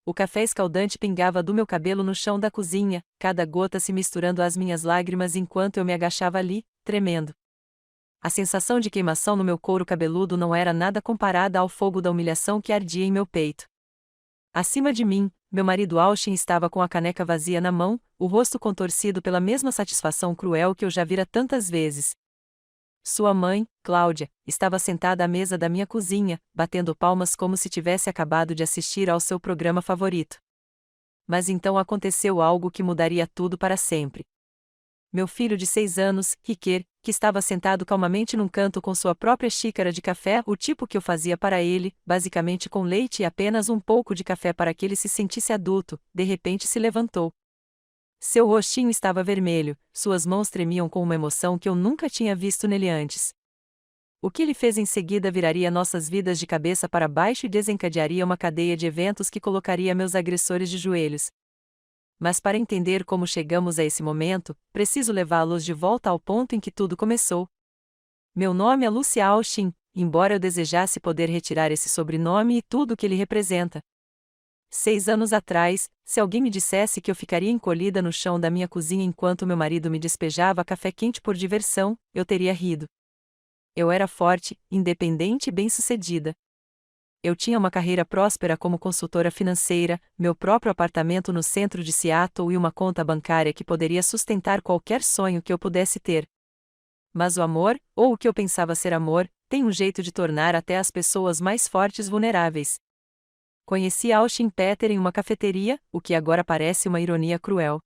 O café escaldante pingava do meu cabelo no chão da cozinha, cada gota se misturando às minhas lágrimas enquanto eu me agachava ali, tremendo. A sensação de queimação no meu couro cabeludo não era nada comparada ao fogo da humilhação que ardia em meu peito. Acima de mim, meu marido Austin estava com a caneca vazia na mão, o rosto contorcido pela mesma satisfação cruel que eu já vira tantas vezes. Sua mãe, Cláudia, estava sentada à mesa da minha cozinha, batendo palmas como se tivesse acabado de assistir ao seu programa favorito. Mas então aconteceu algo que mudaria tudo para sempre. Meu filho de 6 anos, Kiker, que estava sentado calmamente num canto com sua própria xícara de café, o tipo que eu fazia para ele, basicamente com leite e apenas um pouco de café para que ele se sentisse adulto, de repente se levantou. Seu rostinho estava vermelho, suas mãos tremiam com uma emoção que eu nunca tinha visto nele antes. O que ele fez em seguida viraria nossas vidas de cabeça para baixo e desencadearia uma cadeia de eventos que colocaria meus agressores de joelhos. Mas para entender como chegamos a esse momento, preciso levá-los de volta ao ponto em que tudo começou. Meu nome é Lucy Austin, embora eu desejasse poder retirar esse sobrenome e tudo o que ele representa. 6 anos atrás, se alguém me dissesse que eu ficaria encolhida no chão da minha cozinha enquanto meu marido me despejava café quente por diversão, eu teria rido. Eu era forte, independente e bem-sucedida. Eu tinha uma carreira próspera como consultora financeira, meu próprio apartamento no centro de Seattle e uma conta bancária que poderia sustentar qualquer sonho que eu pudesse ter. Mas o amor, ou o que eu pensava ser amor, tem um jeito de tornar até as pessoas mais fortes vulneráveis. Conheci Austin Peter em uma cafeteria, o que agora parece uma ironia cruel.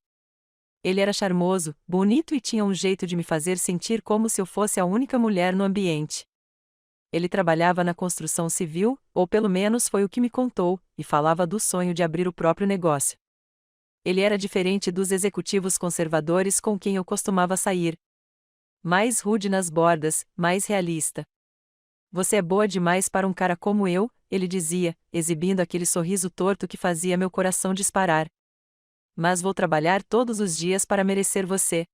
Ele era charmoso, bonito e tinha um jeito de me fazer sentir como se eu fosse a única mulher no ambiente. Ele trabalhava na construção civil, ou pelo menos foi o que me contou, e falava do sonho de abrir o próprio negócio. Ele era diferente dos executivos conservadores com quem eu costumava sair. Mais rude nas bordas, mais realista. Você é boa demais para um cara como eu, ele dizia, exibindo aquele sorriso torto que fazia meu coração disparar. Mas vou trabalhar todos os dias para merecer você.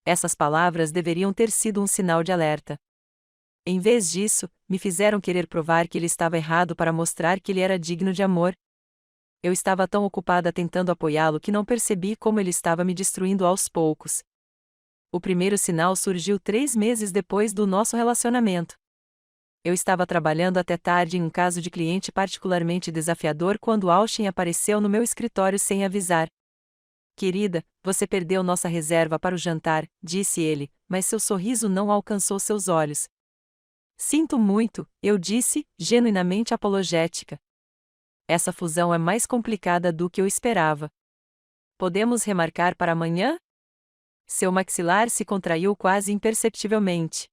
Essas palavras deveriam ter sido um sinal de alerta. Em vez disso, me fizeram querer provar que ele estava errado para mostrar que ele era digno de amor. Eu estava tão ocupada tentando apoiá-lo que não percebi como ele estava me destruindo aos poucos. O primeiro sinal surgiu 3 meses depois do nosso relacionamento. Eu estava trabalhando até tarde em um caso de cliente particularmente desafiador quando Austin apareceu no meu escritório sem avisar. Querida, você perdeu nossa reserva para o jantar, disse ele, mas seu sorriso não alcançou seus olhos. Sinto muito, eu disse, genuinamente apologética. Essa fusão é mais complicada do que eu esperava. Podemos remarcar para amanhã? Seu maxilar se contraiu quase imperceptivelmente.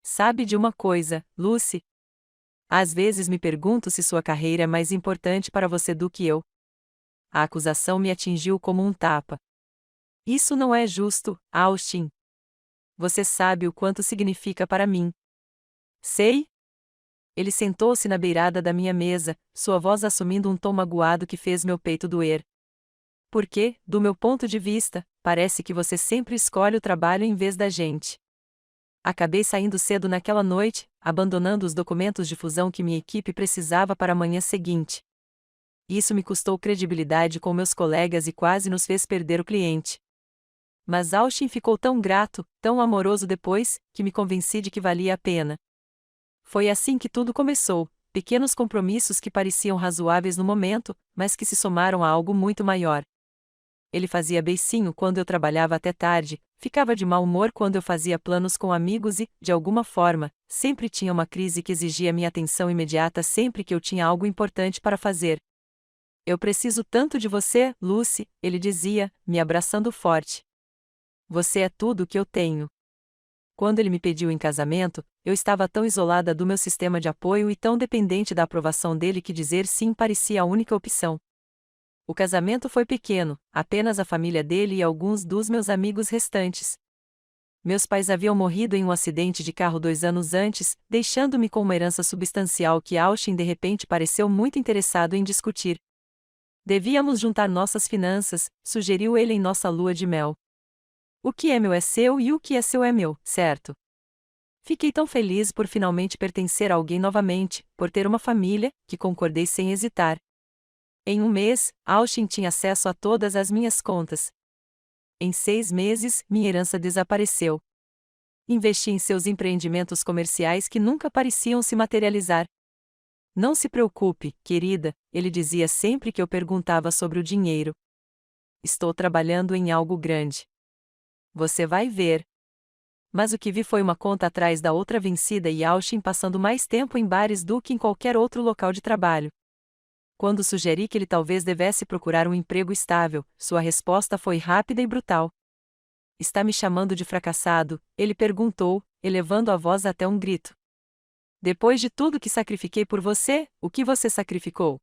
Sabe de uma coisa, Lucy? Às vezes me pergunto se sua carreira é mais importante para você do que eu. A acusação me atingiu como um tapa. Isso não é justo, Austin. Você sabe o quanto significa para mim. Sei? Ele sentou-se na beirada da minha mesa, sua voz assumindo um tom magoado que fez meu peito doer. Porque, do meu ponto de vista, parece que você sempre escolhe o trabalho em vez da gente. Acabei saindo cedo naquela noite, abandonando os documentos de fusão que minha equipe precisava para a manhã seguinte. Isso me custou credibilidade com meus colegas e quase nos fez perder o cliente. Mas Austin ficou tão grato, tão amoroso depois, que me convenci de que valia a pena. Foi assim que tudo começou, pequenos compromissos que pareciam razoáveis no momento, mas que se somaram a algo muito maior. Ele fazia beicinho quando eu trabalhava até tarde, ficava de mau humor quando eu fazia planos com amigos e, de alguma forma, sempre tinha uma crise que exigia minha atenção imediata sempre que eu tinha algo importante para fazer. Eu preciso tanto de você, Lucy, ele dizia, me abraçando forte. Você é tudo o que eu tenho. Quando ele me pediu em casamento, eu estava tão isolada do meu sistema de apoio e tão dependente da aprovação dele que dizer sim parecia a única opção. O casamento foi pequeno, apenas a família dele e alguns dos meus amigos restantes. Meus pais haviam morrido em um acidente de carro 2 anos antes, deixando-me com uma herança substancial que Austin de repente pareceu muito interessado em discutir. Devíamos juntar nossas finanças, sugeriu ele em nossa lua de mel. O que é meu é seu e o que é seu é meu, certo? Fiquei tão feliz por finalmente pertencer a alguém novamente, por ter uma família, que concordei sem hesitar. Em um mês, Austin tinha acesso a todas as minhas contas. Em 6 meses, minha herança desapareceu. Investi em seus empreendimentos comerciais que nunca pareciam se materializar. Não se preocupe, querida, ele dizia sempre que eu perguntava sobre o dinheiro. Estou trabalhando em algo grande. Você vai ver. Mas o que vi foi uma conta atrás da outra vencida e Austin passando mais tempo em bares do que em qualquer outro local de trabalho. Quando sugeri que ele talvez devesse procurar um emprego estável, sua resposta foi rápida e brutal. Está me chamando de fracassado? Ele perguntou, elevando a voz até um grito. Depois de tudo que sacrifiquei por você, o que você sacrificou?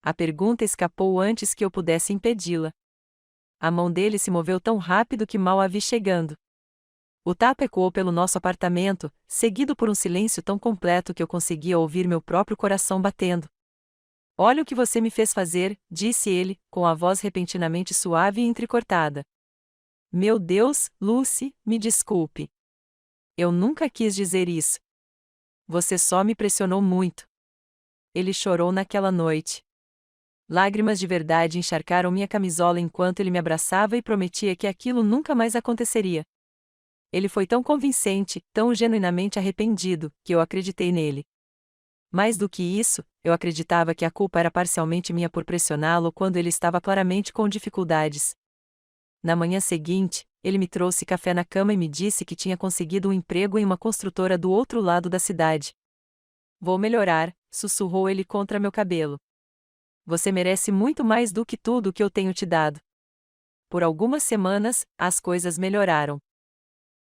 A pergunta escapou antes que eu pudesse impedi-la. A mão dele se moveu tão rápido que mal a vi chegando. O tapa ecoou pelo nosso apartamento, seguido por um silêncio tão completo que eu conseguia ouvir meu próprio coração batendo. Olha o que você me fez fazer, disse ele, com a voz repentinamente suave e entrecortada. Meu Deus, Lucy, me desculpe. Eu nunca quis dizer isso. Você só me pressionou muito. Ele chorou naquela noite. Lágrimas de verdade encharcaram minha camisola enquanto ele me abraçava e prometia que aquilo nunca mais aconteceria. Ele foi tão convincente, tão genuinamente arrependido, que eu acreditei nele. Mais do que isso, eu acreditava que a culpa era parcialmente minha por pressioná-lo quando ele estava claramente com dificuldades. Na manhã seguinte, ele me trouxe café na cama e me disse que tinha conseguido um emprego em uma construtora do outro lado da cidade. Vou melhorar, sussurrou ele contra meu cabelo. Você merece muito mais do que tudo o que eu tenho te dado. Por algumas semanas, as coisas melhoraram.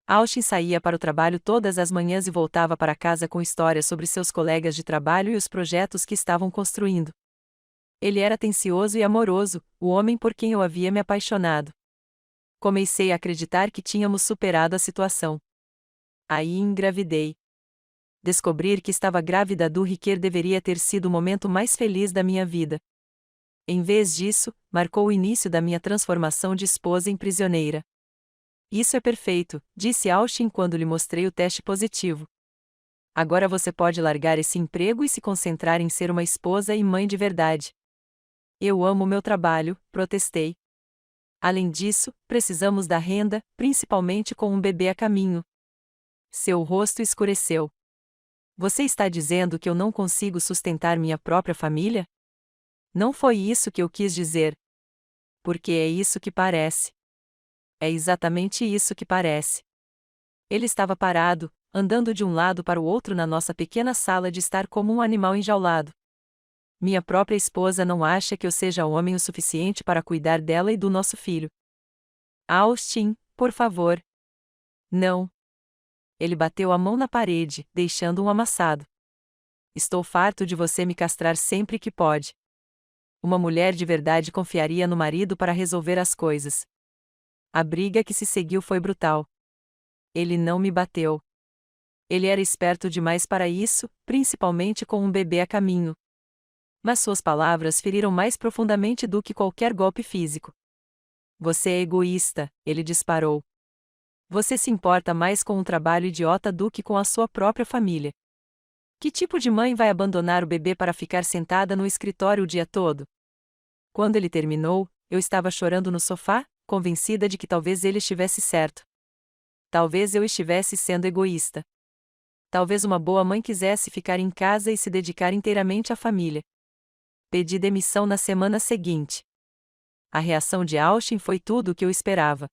Austin saía para o trabalho todas as manhãs e voltava para casa com histórias sobre seus colegas de trabalho e os projetos que estavam construindo. Ele era atencioso e amoroso, o homem por quem eu havia me apaixonado. Comecei a acreditar que tínhamos superado a situação. Aí engravidei. Descobrir que estava grávida do Riquet deveria ter sido o momento mais feliz da minha vida. Em vez disso, marcou o início da minha transformação de esposa em prisioneira. Isso é perfeito, disse Austin quando lhe mostrei o teste positivo. Agora você pode largar esse emprego e se concentrar em ser uma esposa e mãe de verdade. Eu amo meu trabalho, protestei. Além disso, precisamos da renda, principalmente com um bebê a caminho. Seu rosto escureceu. Você está dizendo que eu não consigo sustentar minha própria família? Não foi isso que eu quis dizer. Porque é isso que parece. É exatamente isso que parece. Ele estava parado, andando de um lado para o outro na nossa pequena sala de estar como um animal enjaulado. Minha própria esposa não acha que eu seja homem o suficiente para cuidar dela e do nosso filho. Austin, por favor. Não. Ele bateu a mão na parede, deixando um amassado. Estou farto de você me castrar sempre que pode. Uma mulher de verdade confiaria no marido para resolver as coisas. A briga que se seguiu foi brutal. Ele não me bateu. Ele era esperto demais para isso, principalmente com um bebê a caminho. Mas suas palavras feriram mais profundamente do que qualquer golpe físico. Você é egoísta, ele disparou. Você se importa mais com um trabalho idiota do que com a sua própria família. Que tipo de mãe vai abandonar o bebê para ficar sentada no escritório o dia todo? Quando ele terminou, eu estava chorando no sofá, convencida de que talvez ele estivesse certo. Talvez eu estivesse sendo egoísta. Talvez uma boa mãe quisesse ficar em casa e se dedicar inteiramente à família. Pedi demissão na semana seguinte. A reação de Austin foi tudo o que eu esperava.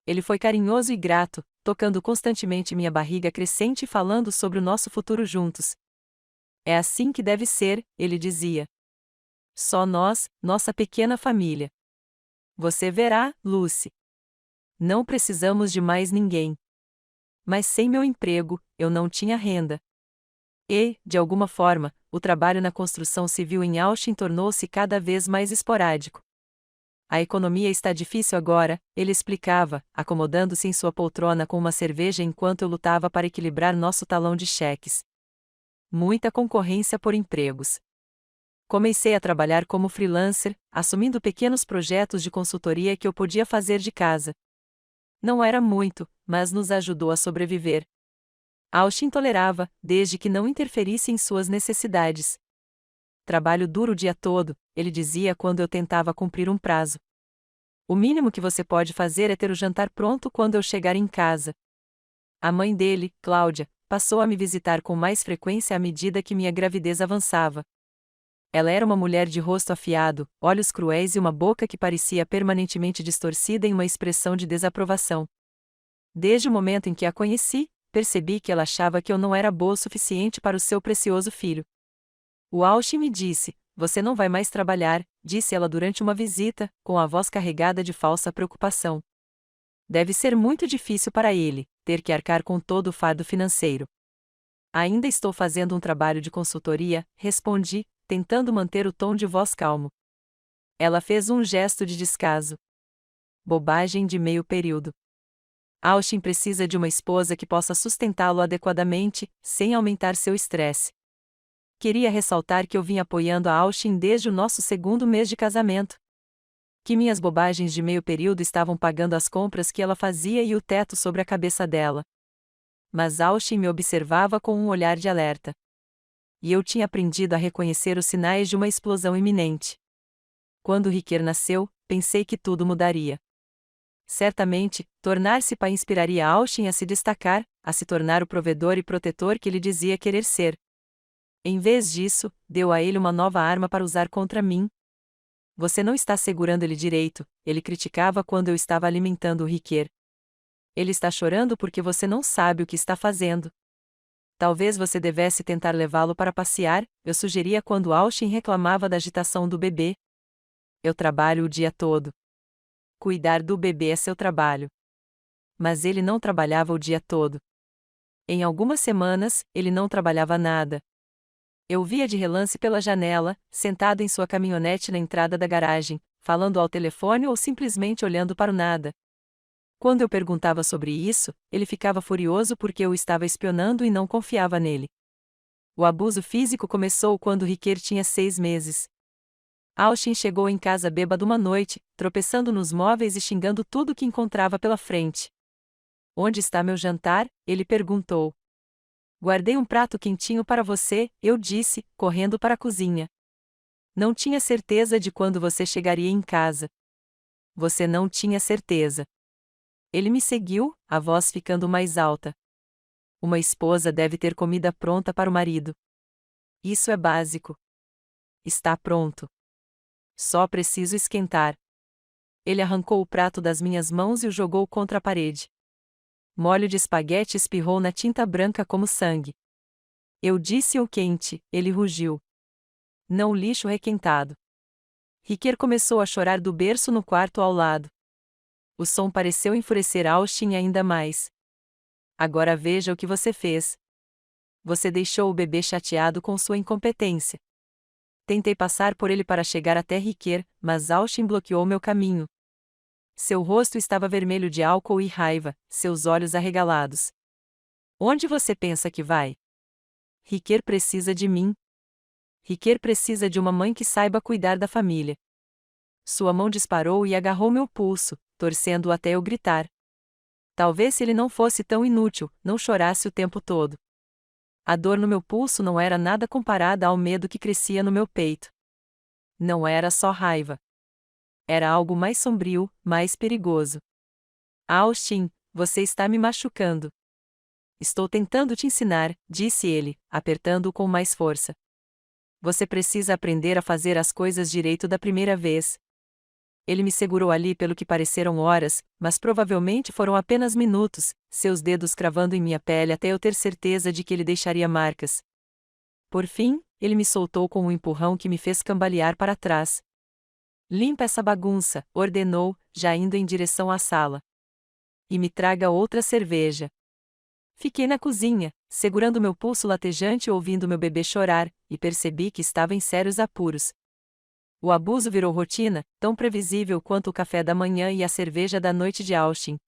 Ele foi carinhoso e grato, tocando constantemente minha barriga crescente e falando sobre o nosso futuro juntos. É assim que deve ser, ele dizia. Só nós, nossa pequena família. Você verá, Lucy. Não precisamos de mais ninguém. Mas sem meu emprego, eu não tinha renda. E, de alguma forma, o trabalho na construção civil em Austin tornou-se cada vez mais esporádico. A economia está difícil agora, ele explicava, acomodando-se em sua poltrona com uma cerveja enquanto eu lutava para equilibrar nosso talão de cheques. Muita concorrência por empregos. Comecei a trabalhar como freelancer, assumindo pequenos projetos de consultoria que eu podia fazer de casa. Não era muito, mas nos ajudou a sobreviver. Austin tolerava, desde que não interferisse em suas necessidades. trabalho duro o dia todo, ele dizia quando eu tentava cumprir um prazo. O mínimo que você pode fazer é ter o jantar pronto quando eu chegar em casa. A mãe dele, Cláudia, passou a me visitar com mais frequência à medida que minha gravidez avançava. Ela era uma mulher de rosto afiado, olhos cruéis e uma boca que parecia permanentemente distorcida em uma expressão de desaprovação. Desde o momento em que a conheci, percebi que ela achava que eu não era boa o suficiente para o seu precioso filho. O Austin me disse: "Você não vai mais trabalhar", disse ela durante uma visita, com a voz carregada de falsa preocupação. Deve ser muito difícil para ele, ter que arcar com todo o fardo financeiro. Ainda estou fazendo um trabalho de consultoria, respondi, tentando manter o tom de voz calmo. Ela fez um gesto de descaso. Bobagem de meio período. Austin precisa de uma esposa que possa sustentá-lo adequadamente, sem aumentar seu estresse. Queria ressaltar que eu vim apoiando a Austin desde o nosso segundo mês de casamento. Que minhas bobagens de meio período estavam pagando as compras que ela fazia e o teto sobre a cabeça dela. Mas Austin me observava com um olhar de alerta. E eu tinha aprendido a reconhecer os sinais de uma explosão iminente. Quando Riquer nasceu, pensei que tudo mudaria. Certamente, tornar-se pai inspiraria Austin a se destacar, a se tornar o provedor e protetor que ele dizia querer ser. Em vez disso, deu a ele uma nova arma para usar contra mim. Você não está segurando ele direito, ele criticava quando eu estava alimentando o Riquer. Ele está chorando porque você não sabe o que está fazendo. Talvez você devesse tentar levá-lo para passear, eu sugeria quando Austin reclamava da agitação do bebê. Eu trabalho o dia todo. Cuidar do bebê é seu trabalho. Mas ele não trabalhava o dia todo. Em algumas semanas, ele não trabalhava nada. Eu via de relance pela janela, sentado em sua caminhonete na entrada da garagem, falando ao telefone ou simplesmente olhando para o nada. Quando eu perguntava sobre isso, ele ficava furioso porque eu estava espionando e não confiava nele. O abuso físico começou quando Riquer tinha 6 meses. Austin chegou em casa bêbado uma noite, tropeçando nos móveis e xingando tudo que encontrava pela frente. "Onde está meu jantar?" ele perguntou. "Guardei um prato quentinho para você", eu disse, correndo para a cozinha. "Não tinha certeza de quando você chegaria em casa." "Você não tinha certeza." Ele me seguiu, a voz ficando mais alta. "Uma esposa deve ter comida pronta para o marido. Isso é básico. Está pronto. Só preciso esquentar." Ele arrancou o prato das minhas mãos e o jogou contra a parede. Molho de espaguete espirrou na tinta branca como sangue. "Eu disse-o quente", ele rugiu. "Não lixo requentado." Riquer começou a chorar do berço no quarto ao lado. O som pareceu enfurecer Austin ainda mais. "Agora veja o que você fez. Você deixou o bebê chateado com sua incompetência." Tentei passar por ele para chegar até Riquer, mas Austin bloqueou meu caminho. Seu rosto estava vermelho de álcool e raiva, seus olhos arregalados. "Onde você pensa que vai?" "Riquer precisa de mim." "Riquer precisa de uma mãe que saiba cuidar da família." Sua mão disparou e agarrou meu pulso, torcendo-o até eu gritar. Talvez se ele não fosse tão inútil, não chorasse o tempo todo. A dor no meu pulso não era nada comparada ao medo que crescia no meu peito. Não era só raiva. Era algo mais sombrio, mais perigoso. "Austin, você está me machucando." "Estou tentando te ensinar", disse ele, apertando-o com mais força. "Você precisa aprender a fazer as coisas direito da primeira vez." Ele me segurou ali pelo que pareceram horas, mas provavelmente foram apenas minutos, seus dedos cravando em minha pele até eu ter certeza de que ele deixaria marcas. Por fim, ele me soltou com um empurrão que me fez cambalear para trás. "Limpa essa bagunça", ordenou, já indo em direção à sala. "E me traga outra cerveja." Fiquei na cozinha, segurando meu pulso latejante e ouvindo meu bebê chorar, e percebi que estava em sérios apuros. O abuso virou rotina, tão previsível quanto o café da manhã e a cerveja da noite de Austin.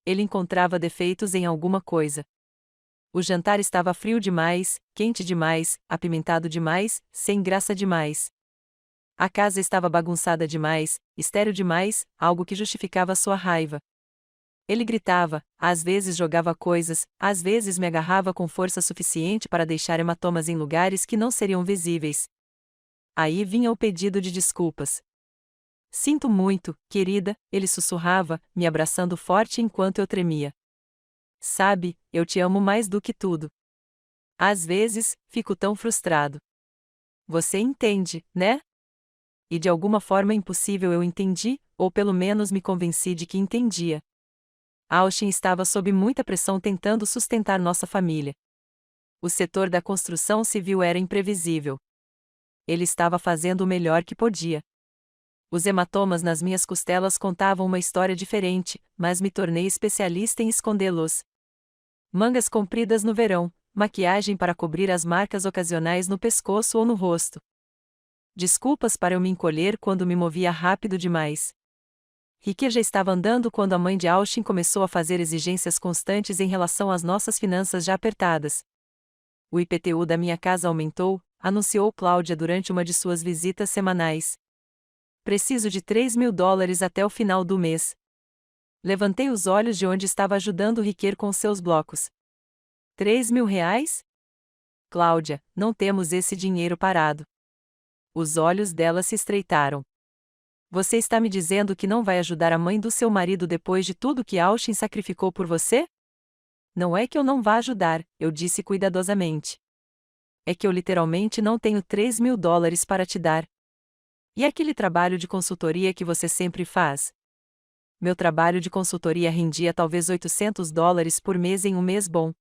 Ele encontrava defeitos em alguma coisa. O jantar estava frio demais, quente demais, apimentado demais, sem graça demais. A casa estava bagunçada demais, estéril demais, algo que justificava sua raiva. Ele gritava, às vezes jogava coisas, às vezes me agarrava com força suficiente para deixar hematomas em lugares que não seriam visíveis. Aí vinha o pedido de desculpas. Sinto muito, querida, ele sussurrava, me abraçando forte enquanto eu tremia. Sabe, eu te amo mais do que tudo. Às vezes, fico tão frustrado. Você entende, né? E de alguma forma impossível eu entendi, ou pelo menos me convenci de que entendia. Austin estava sob muita pressão tentando sustentar nossa família. O setor da construção civil era imprevisível. Ele estava fazendo o melhor que podia. Os hematomas nas minhas costelas contavam uma história diferente, mas me tornei especialista em escondê-los. Mangas compridas no verão, maquiagem para cobrir as marcas ocasionais no pescoço ou no rosto. Desculpas para eu me encolher quando me movia rápido demais. Ricky já estava andando quando a mãe de Austin começou a fazer exigências constantes em relação às nossas finanças já apertadas. O IPTU da minha casa aumentou, anunciou Cláudia durante uma de suas visitas semanais. Preciso de $3.000 até o final do mês. Levantei os olhos de onde estava ajudando Riquer com seus blocos. R$ 3.000? Cláudia, não temos esse dinheiro parado. Os olhos dela se estreitaram. Você está me dizendo que não vai ajudar a mãe do seu marido depois de tudo que Austin sacrificou por você? Não é que eu não vá ajudar, eu disse cuidadosamente. É que eu literalmente não tenho $3.000 para te dar. E aquele trabalho de consultoria que você sempre faz? Meu trabalho de consultoria rendia talvez $800 por mês em um mês bom.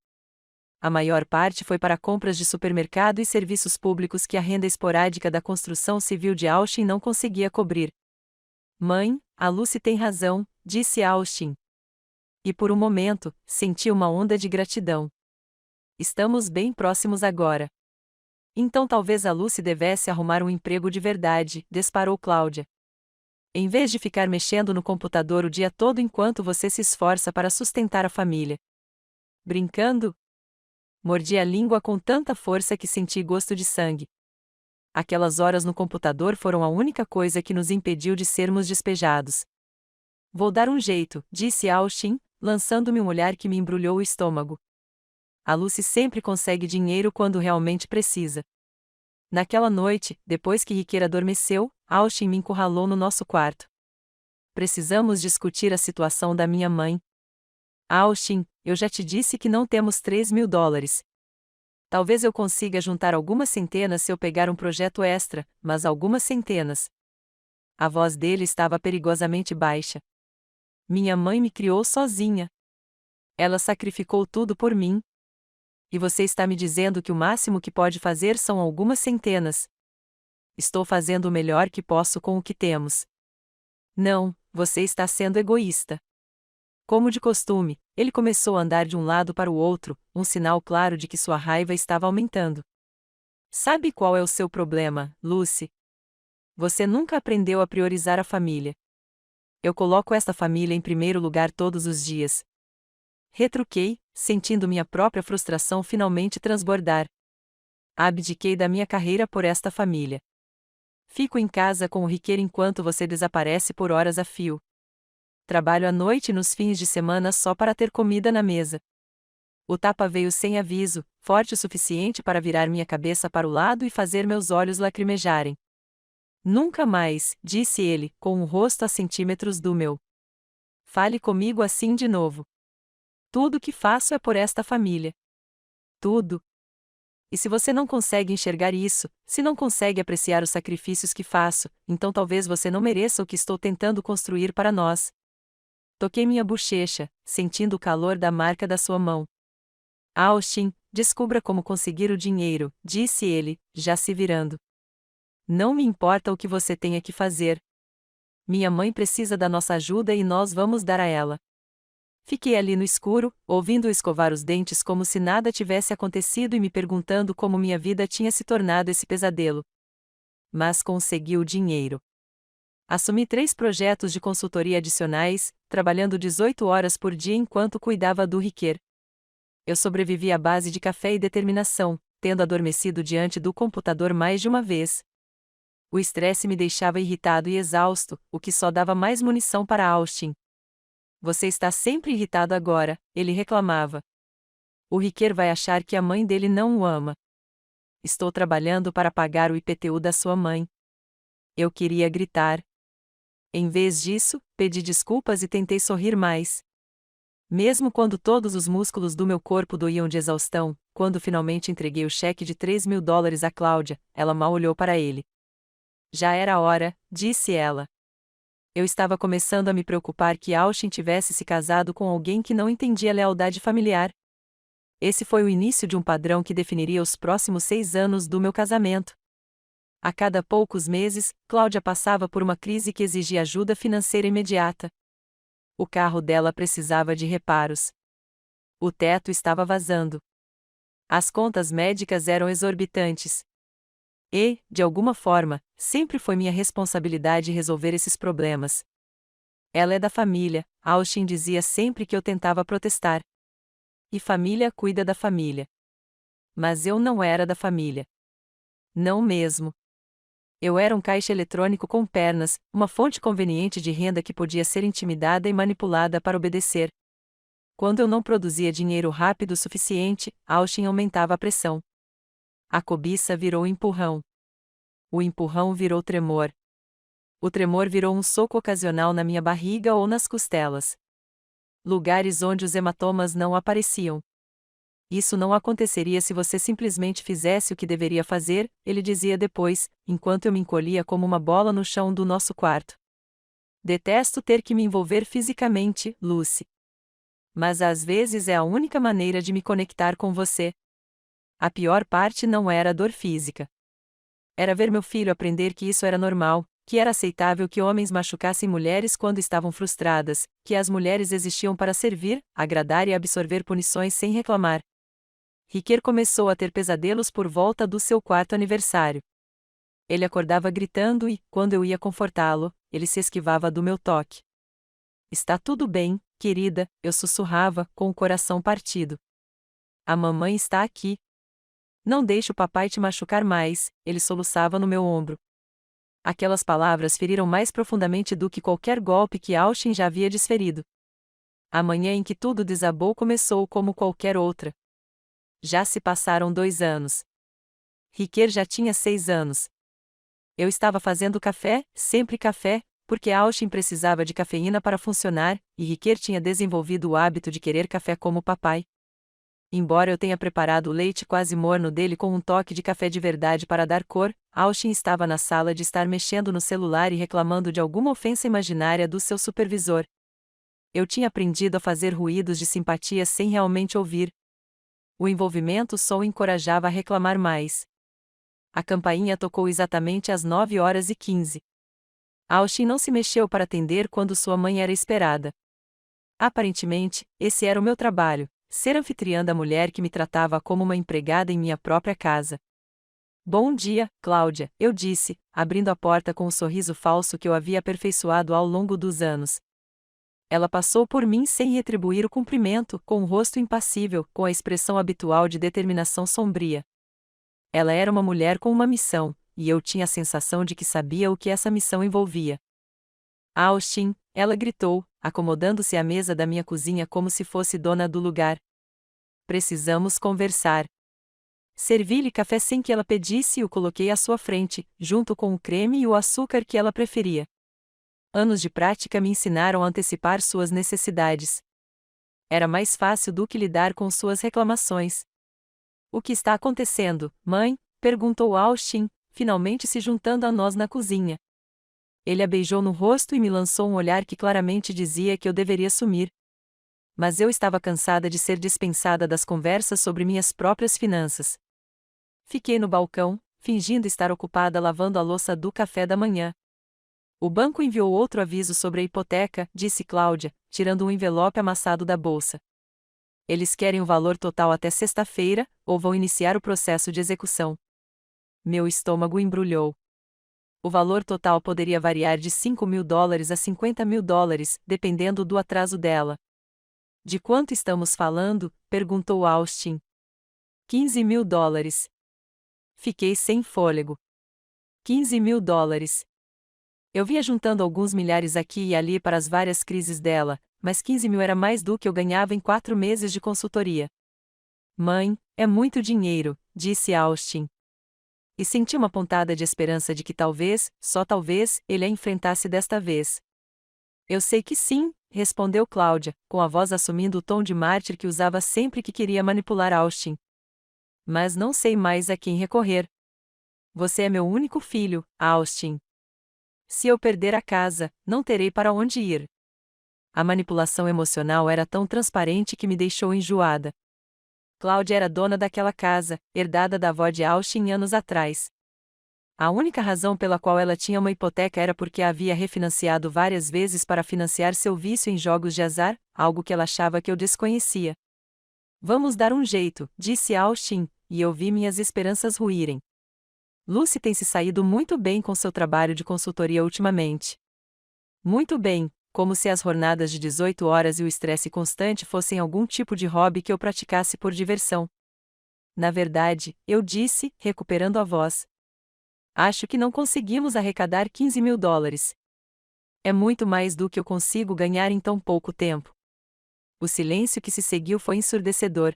A maior parte foi para compras de supermercado e serviços públicos que a renda esporádica da construção civil de Austin não conseguia cobrir. Mãe, a Lucy tem razão, disse Austin. E por um momento, senti uma onda de gratidão. Estamos bem próximos agora. Então talvez a Lucy devesse arrumar um emprego de verdade, disparou Cláudia. Em vez de ficar mexendo no computador o dia todo enquanto você se esforça para sustentar a família. Brincando? Mordi a língua com tanta força que senti gosto de sangue. Aquelas horas no computador foram a única coisa que nos impediu de sermos despejados. Vou dar um jeito, disse Austin, lançando-me um olhar que me embrulhou o estômago. A Lucy sempre consegue dinheiro quando realmente precisa. Naquela noite, depois que Riquer adormeceu, Austin me encurralou no nosso quarto. Precisamos discutir a situação da minha mãe. Austin, eu já te disse que não temos $3.000. Talvez eu consiga juntar algumas centenas se eu pegar um projeto extra, mas algumas centenas. A voz dele estava perigosamente baixa. Minha mãe me criou sozinha. Ela sacrificou tudo por mim. E você está me dizendo que o máximo que pode fazer são algumas centenas. Estou fazendo o melhor que posso com o que temos. Não, você está sendo egoísta. Como de costume, ele começou a andar de um lado para o outro, um sinal claro de que sua raiva estava aumentando. Sabe qual é o seu problema, Lucy? Você nunca aprendeu a priorizar a família. Eu coloco esta família em primeiro lugar todos os dias. Retruquei, sentindo minha própria frustração finalmente transbordar. Abdiquei da minha carreira por esta família. Fico em casa com o Riquer enquanto você desaparece por horas a fio. Trabalho à noite e nos fins de semana só para ter comida na mesa. O tapa veio sem aviso, forte o suficiente para virar minha cabeça para o lado e fazer meus olhos lacrimejarem. Nunca mais, disse ele, com o rosto a centímetros do meu. Fale comigo assim de novo. Tudo o que faço é por esta família. Tudo. E se você não consegue enxergar isso, se não consegue apreciar os sacrifícios que faço, então talvez você não mereça o que estou tentando construir para nós. Toquei minha bochecha, sentindo o calor da marca da sua mão. Austin, descubra como conseguir o dinheiro, disse ele, já se virando. Não me importa o que você tenha que fazer. Minha mãe precisa da nossa ajuda e nós vamos dar a ela. Fiquei ali no escuro, ouvindo-o escovar os dentes como se nada tivesse acontecido e me perguntando como minha vida tinha se tornado esse pesadelo. Mas consegui o dinheiro. Assumi 3 projetos de consultoria adicionais, trabalhando 18 horas por dia enquanto cuidava do Riquer. Eu sobrevivi à base de café e determinação, tendo adormecido diante do computador mais de uma vez. O estresse me deixava irritado e exausto, o que só dava mais munição para Austin. Você está sempre irritado agora, ele reclamava. O Riquer vai achar que a mãe dele não o ama. estou trabalhando para pagar o IPTU da sua mãe. Eu queria gritar. Em vez disso, pedi desculpas e tentei sorrir mais. Mesmo quando todos os músculos do meu corpo doíam de exaustão, quando finalmente entreguei o cheque de $3.000 a Cláudia, ela mal olhou para ele. Já era hora, disse ela. Eu estava começando a me preocupar que Austin tivesse se casado com alguém que não entendia a lealdade familiar. Esse foi o início de um padrão que definiria os próximos 6 anos do meu casamento. A cada poucos meses, Cláudia passava por uma crise que exigia ajuda financeira imediata. O carro dela precisava de reparos. O teto estava vazando. As contas médicas eram exorbitantes. E, de alguma forma, sempre foi minha responsabilidade resolver esses problemas. Ela é da família, Austin dizia sempre que eu tentava protestar. E família cuida da família. Mas eu não era da família. Não mesmo. Eu era um caixa eletrônico com pernas, uma fonte conveniente de renda que podia ser intimidada e manipulada para obedecer. Quando eu não produzia dinheiro rápido o suficiente, Austin aumentava a pressão. A cobiça virou empurrão. O empurrão virou tremor. O tremor virou um soco ocasional na minha barriga ou nas costelas. Lugares onde os hematomas não apareciam. Isso não aconteceria se você simplesmente fizesse o que deveria fazer, ele dizia depois, enquanto eu me encolhia como uma bola no chão do nosso quarto. Detesto ter que me envolver fisicamente, Lucy. Mas às vezes é a única maneira de me conectar com você. A pior parte não era a dor física. Era ver meu filho aprender que isso era normal, que era aceitável que homens machucassem mulheres quando estavam frustradas, que as mulheres existiam para servir, agradar e absorver punições sem reclamar. Riquet começou a ter pesadelos por volta do seu 4º aniversário. Ele acordava gritando e, quando eu ia confortá-lo, ele se esquivava do meu toque. Está tudo bem, querida, eu sussurrava, com o coração partido. A mamãe está aqui. Não deixe o papai te machucar mais, ele soluçava no meu ombro. Aquelas palavras feriram mais profundamente do que qualquer golpe que Austin já havia desferido. A manhã em que tudo desabou começou como qualquer outra. Já se passaram 2 anos. Riquet já tinha 6 anos. Eu estava fazendo café, sempre café, porque Austin precisava de cafeína para funcionar, e Riquet tinha desenvolvido o hábito de querer café como papai. Embora eu tenha preparado o leite quase morno dele com um toque de café de verdade para dar cor, Austin estava na sala de estar mexendo no celular e reclamando de alguma ofensa imaginária do seu supervisor. Eu tinha aprendido a fazer ruídos de simpatia sem realmente ouvir. O envolvimento só o encorajava a reclamar mais. A campainha tocou exatamente às 9h15. Austin não se mexeu para atender quando sua mãe era esperada. Aparentemente, esse era o meu trabalho. Ser anfitriã da mulher que me tratava como uma empregada em minha própria casa. Bom dia, Cláudia, eu disse, abrindo a porta com o sorriso falso que eu havia aperfeiçoado ao longo dos anos. Ela passou por mim sem retribuir o cumprimento, com o rosto impassível, com a expressão habitual de determinação sombria. Ela era uma mulher com uma missão, e eu tinha a sensação de que sabia o que essa missão envolvia. Austin, ela gritou, acomodando-se à mesa da minha cozinha como se fosse dona do lugar. Precisamos conversar. Servi-lhe café sem que ela pedisse e o coloquei à sua frente, junto com o creme e o açúcar que ela preferia. Anos de prática me ensinaram a antecipar suas necessidades. Era mais fácil do que lidar com suas reclamações. O que está acontecendo, mãe? Perguntou Austin, finalmente se juntando a nós na cozinha. Ele a beijou no rosto e me lançou um olhar que claramente dizia que eu deveria sumir. Mas eu estava cansada de ser dispensada das conversas sobre minhas próprias finanças. Fiquei no balcão, fingindo estar ocupada lavando a louça do café da manhã. O banco enviou outro aviso sobre a hipoteca, disse Cláudia, tirando um envelope amassado da bolsa. Eles querem o valor total até sexta-feira, ou vão iniciar o processo de execução. Meu estômago embrulhou. O valor total poderia variar de $5.000 a $50.000, dependendo do atraso dela. De quanto estamos falando? Perguntou Austin. $15.000. Fiquei sem fôlego. $15.000. Eu vinha juntando alguns milhares aqui e ali para as várias crises dela, mas 15 mil era mais do que eu ganhava em 4 meses de consultoria. Mãe, é muito dinheiro, disse Austin. E senti uma pontada de esperança de que talvez, só talvez, ele a enfrentasse desta vez. Eu sei que sim, respondeu Cláudia, com a voz assumindo o tom de mártir que usava sempre que queria manipular Austin. Mas não sei mais a quem recorrer. Você é meu único filho, Austin. Se eu perder a casa, não terei para onde ir. A manipulação emocional era tão transparente que me deixou enjoada. Cláudia era dona daquela casa, herdada da avó de Austin anos atrás. A única razão pela qual ela tinha uma hipoteca era porque a havia refinanciado várias vezes para financiar seu vício em jogos de azar, algo que ela achava que eu desconhecia. Vamos dar um jeito, disse Austin, e eu vi minhas esperanças ruírem. Lucy tem se saído muito bem com seu trabalho de consultoria ultimamente. Muito bem, como se as jornadas de 18 horas e o estresse constante fossem algum tipo de hobby que eu praticasse por diversão. Na verdade, eu disse, recuperando a voz. Acho que não conseguimos arrecadar $15.000. É muito mais do que eu consigo ganhar em tão pouco tempo. O silêncio que se seguiu foi ensurdecedor.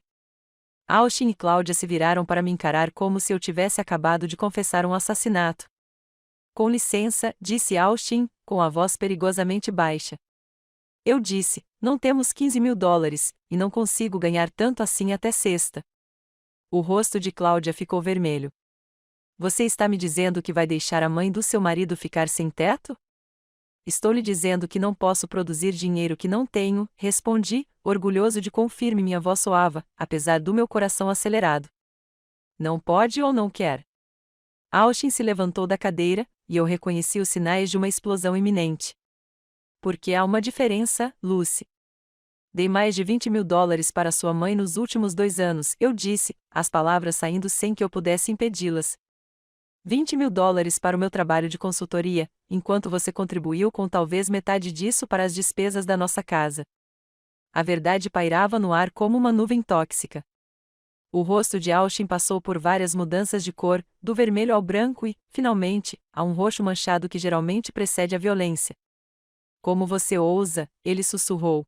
Austin e Cláudia se viraram para me encarar como se eu tivesse acabado de confessar um assassinato. Com licença, disse Austin, com a voz perigosamente baixa. Eu disse, não temos $15.000, e não consigo ganhar tanto assim até sexta. O rosto de Cláudia ficou vermelho. Você está me dizendo que vai deixar a mãe do seu marido ficar sem teto? Estou lhe dizendo que não posso produzir dinheiro que não tenho, respondi, orgulhoso de quão firme minha voz soava, apesar do meu coração acelerado. Não pode ou não quer? Austin se levantou da cadeira, e eu reconheci os sinais de uma explosão iminente. Porque há uma diferença, Lucy. Dei mais de $20.000 para sua mãe nos últimos 2 anos, eu disse, as palavras saindo sem que eu pudesse impedi-las. $20.000 para o meu trabalho de consultoria, enquanto você contribuiu com talvez metade disso para as despesas da nossa casa. A verdade pairava no ar como uma nuvem tóxica. O rosto de Austin passou por várias mudanças de cor, do vermelho ao branco e, finalmente, a um roxo manchado que geralmente precede a violência. Como você ousa, ele sussurrou.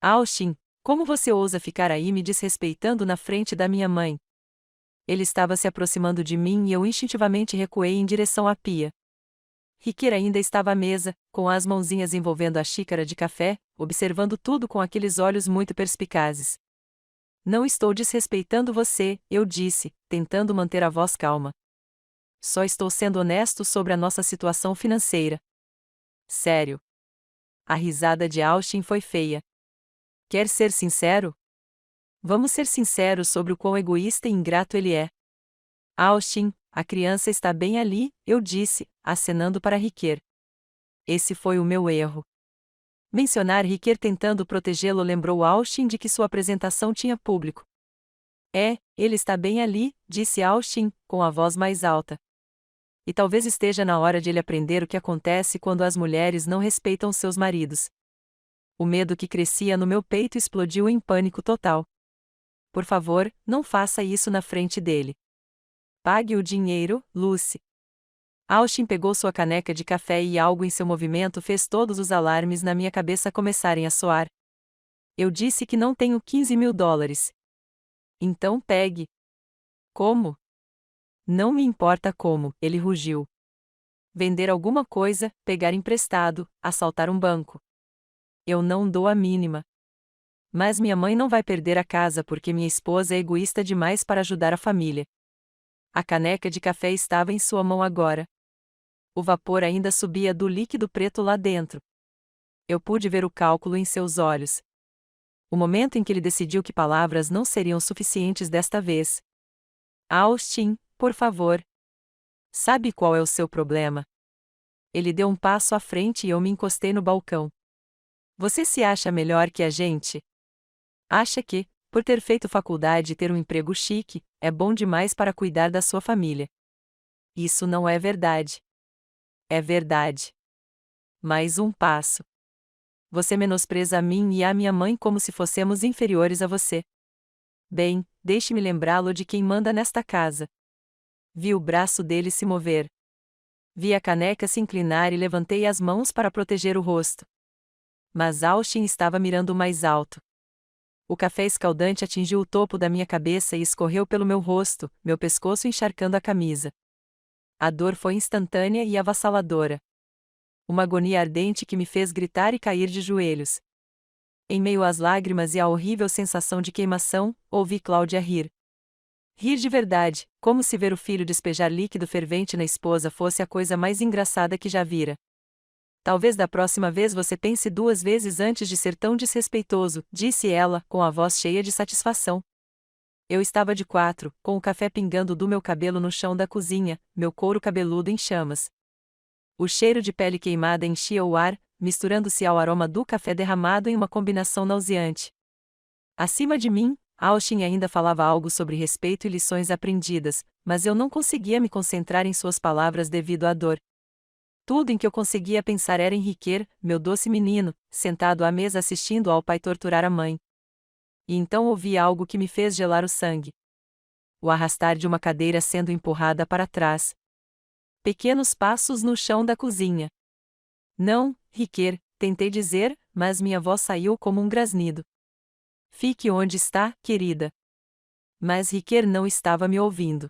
Austin, como você ousa ficar aí me desrespeitando na frente da minha mãe? Ele estava se aproximando de mim e eu instintivamente recuei em direção à pia. Riquet ainda estava à mesa, com as mãozinhas envolvendo a xícara de café, observando tudo com aqueles olhos muito perspicazes. Não estou desrespeitando você, eu disse, tentando manter a voz calma. Só estou sendo honesto sobre a nossa situação financeira. Sério. A risada de Austin foi feia. Quer ser sincero? Vamos ser sinceros sobre o quão egoísta e ingrato ele é. Austin, a criança está bem ali, eu disse, acenando para Riquet. Esse foi o meu erro. Mencionar Riquet tentando protegê-lo lembrou Austin de que sua apresentação tinha público. Ele está bem ali, disse Austin, com a voz mais alta. E talvez esteja na hora de ele aprender o que acontece quando as mulheres não respeitam seus maridos. O medo que crescia no meu peito explodiu em pânico total. Por favor, não faça isso na frente dele. Pague o dinheiro, Lucy. Austin pegou sua caneca de café e algo em seu movimento fez todos os alarmes na minha cabeça começarem a soar. Eu disse que não tenho $15.000. Então pegue. Como? Não me importa como, ele rugiu. Vender alguma coisa, pegar emprestado, assaltar um banco. Eu não dou a mínima. Mas minha mãe não vai perder a casa porque minha esposa é egoísta demais para ajudar a família. A caneca de café estava em sua mão agora. O vapor ainda subia do líquido preto lá dentro. Eu pude ver o cálculo em seus olhos. O momento em que ele decidiu que palavras não seriam suficientes desta vez. Austin, por favor. Sabe qual é o seu problema? Ele deu um passo à frente e eu me encostei no balcão. Você se acha melhor que a gente? Acha que, por ter feito faculdade e ter um emprego chique, é bom demais para cuidar da sua família. Isso não é verdade. É verdade. Mais um passo. Você menospreza a mim e a minha mãe como se fossemos inferiores a você. Bem, deixe-me lembrá-lo de quem manda nesta casa. Vi o braço dele se mover. Vi a caneca se inclinar e levantei as mãos para proteger o rosto. Mas Austin estava mirando mais alto. O café escaldante atingiu o topo da minha cabeça e escorreu pelo meu rosto, meu pescoço encharcando a camisa. A dor foi instantânea e avassaladora. Uma agonia ardente que me fez gritar e cair de joelhos. Em meio às lágrimas e à horrível sensação de queimação, ouvi Cláudia rir. Rir de verdade, como se ver o filho despejar líquido fervente na esposa fosse a coisa mais engraçada que já vira. Talvez da próxima vez você pense 2 vezes antes de ser tão desrespeitoso, disse ela, com a voz cheia de satisfação. Eu estava de quatro, com o café pingando do meu cabelo no chão da cozinha, meu couro cabeludo em chamas. O cheiro de pele queimada enchia o ar, misturando-se ao aroma do café derramado em uma combinação nauseante. Acima de mim, Austin ainda falava algo sobre respeito e lições aprendidas, mas eu não conseguia me concentrar em suas palavras devido à dor. Tudo em que eu conseguia pensar era em Riquer, meu doce menino, sentado à mesa assistindo ao pai torturar a mãe. E então ouvi algo que me fez gelar o sangue. O arrastar de uma cadeira sendo empurrada para trás. Pequenos passos no chão da cozinha. Não, Riquer, tentei dizer, mas minha voz saiu como um grasnido. Fique onde está, querida. Mas Riquer não estava me ouvindo.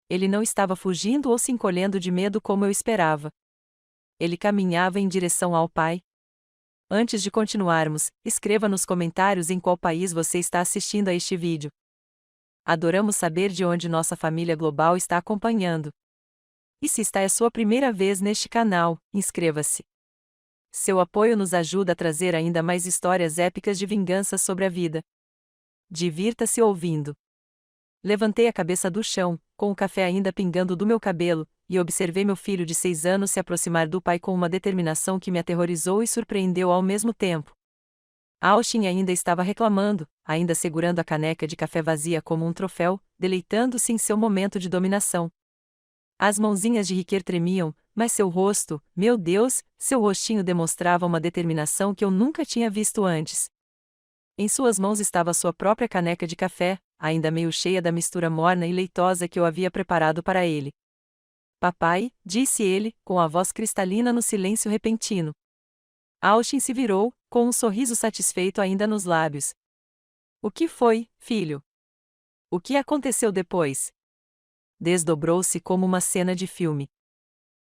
Ele não estava fugindo ou se encolhendo de medo como eu esperava. Ele caminhava em direção ao pai. Antes de continuarmos, escreva nos comentários em qual país você está assistindo a este vídeo. Adoramos saber de onde nossa família global está acompanhando. E se esta é a sua primeira vez neste canal, inscreva-se. Seu apoio nos ajuda a trazer ainda mais histórias épicas de vingança sobre a vida. Divirta-se ouvindo. Levantei a cabeça do chão, com o café ainda pingando do meu cabelo, e observei meu filho de 6 anos se aproximar do pai com uma determinação que me aterrorizou e surpreendeu ao mesmo tempo. Austin ainda estava reclamando, ainda segurando a caneca de café vazia como um troféu, deleitando-se em seu momento de dominação. As mãozinhas de Riquer tremiam, mas seu rosto, meu Deus, seu rostinho demonstrava uma determinação que eu nunca tinha visto antes. Em suas mãos estava sua própria caneca de café, ainda meio cheia da mistura morna e leitosa que eu havia preparado para ele. Papai, disse ele, com a voz cristalina no silêncio repentino. Austin se virou, com um sorriso satisfeito ainda nos lábios. O que foi, filho? O que aconteceu depois? Desdobrou-se como uma cena de filme.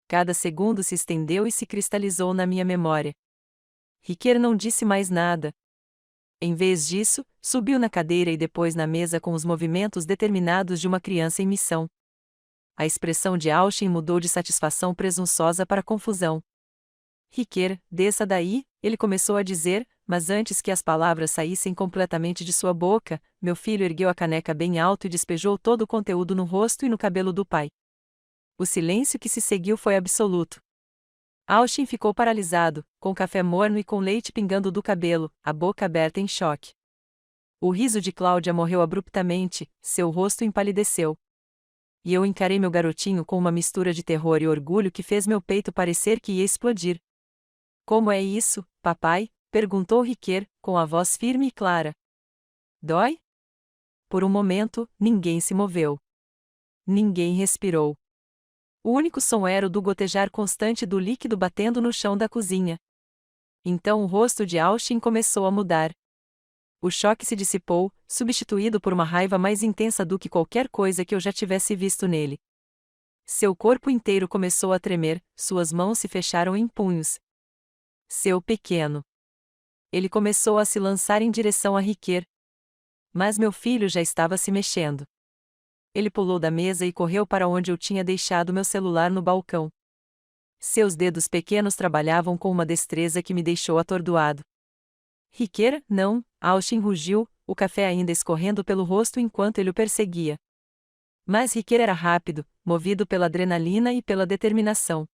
Cada segundo se estendeu e se cristalizou na minha memória. Riquer não disse mais nada. Em vez disso, subiu na cadeira e depois na mesa com os movimentos determinados de uma criança em missão. A expressão de Austin mudou de satisfação presunçosa para confusão. Riquer, desça daí, ele começou a dizer, mas antes que as palavras saíssem completamente de sua boca, meu filho ergueu a caneca bem alto e despejou todo o conteúdo no rosto e no cabelo do pai. O silêncio que se seguiu foi absoluto. Austin ficou paralisado, com café morno e com leite pingando do cabelo, a boca aberta em choque. O riso de Cláudia morreu abruptamente, seu rosto empalideceu. E eu encarei meu garotinho com uma mistura de terror e orgulho que fez meu peito parecer que ia explodir. Como é isso, papai? Perguntou Riquer, com a voz firme e clara. Dói? Por um momento, ninguém se moveu. Ninguém respirou. O único som era o do gotejar constante do líquido batendo no chão da cozinha. Então o rosto de Austin começou a mudar. O choque se dissipou, substituído por uma raiva mais intensa do que qualquer coisa que eu já tivesse visto nele. Seu corpo inteiro começou a tremer, suas mãos se fecharam em punhos. Seu pequeno. Ele começou a se lançar em direção a Riquer. Mas meu filho já estava se mexendo. Ele pulou da mesa e correu para onde eu tinha deixado meu celular no balcão. Seus dedos pequenos trabalhavam com uma destreza que me deixou atordoado. Riquer, não, Austin rugiu, o café ainda escorrendo pelo rosto enquanto ele o perseguia. Mas Riquer era rápido, movido pela adrenalina e pela determinação.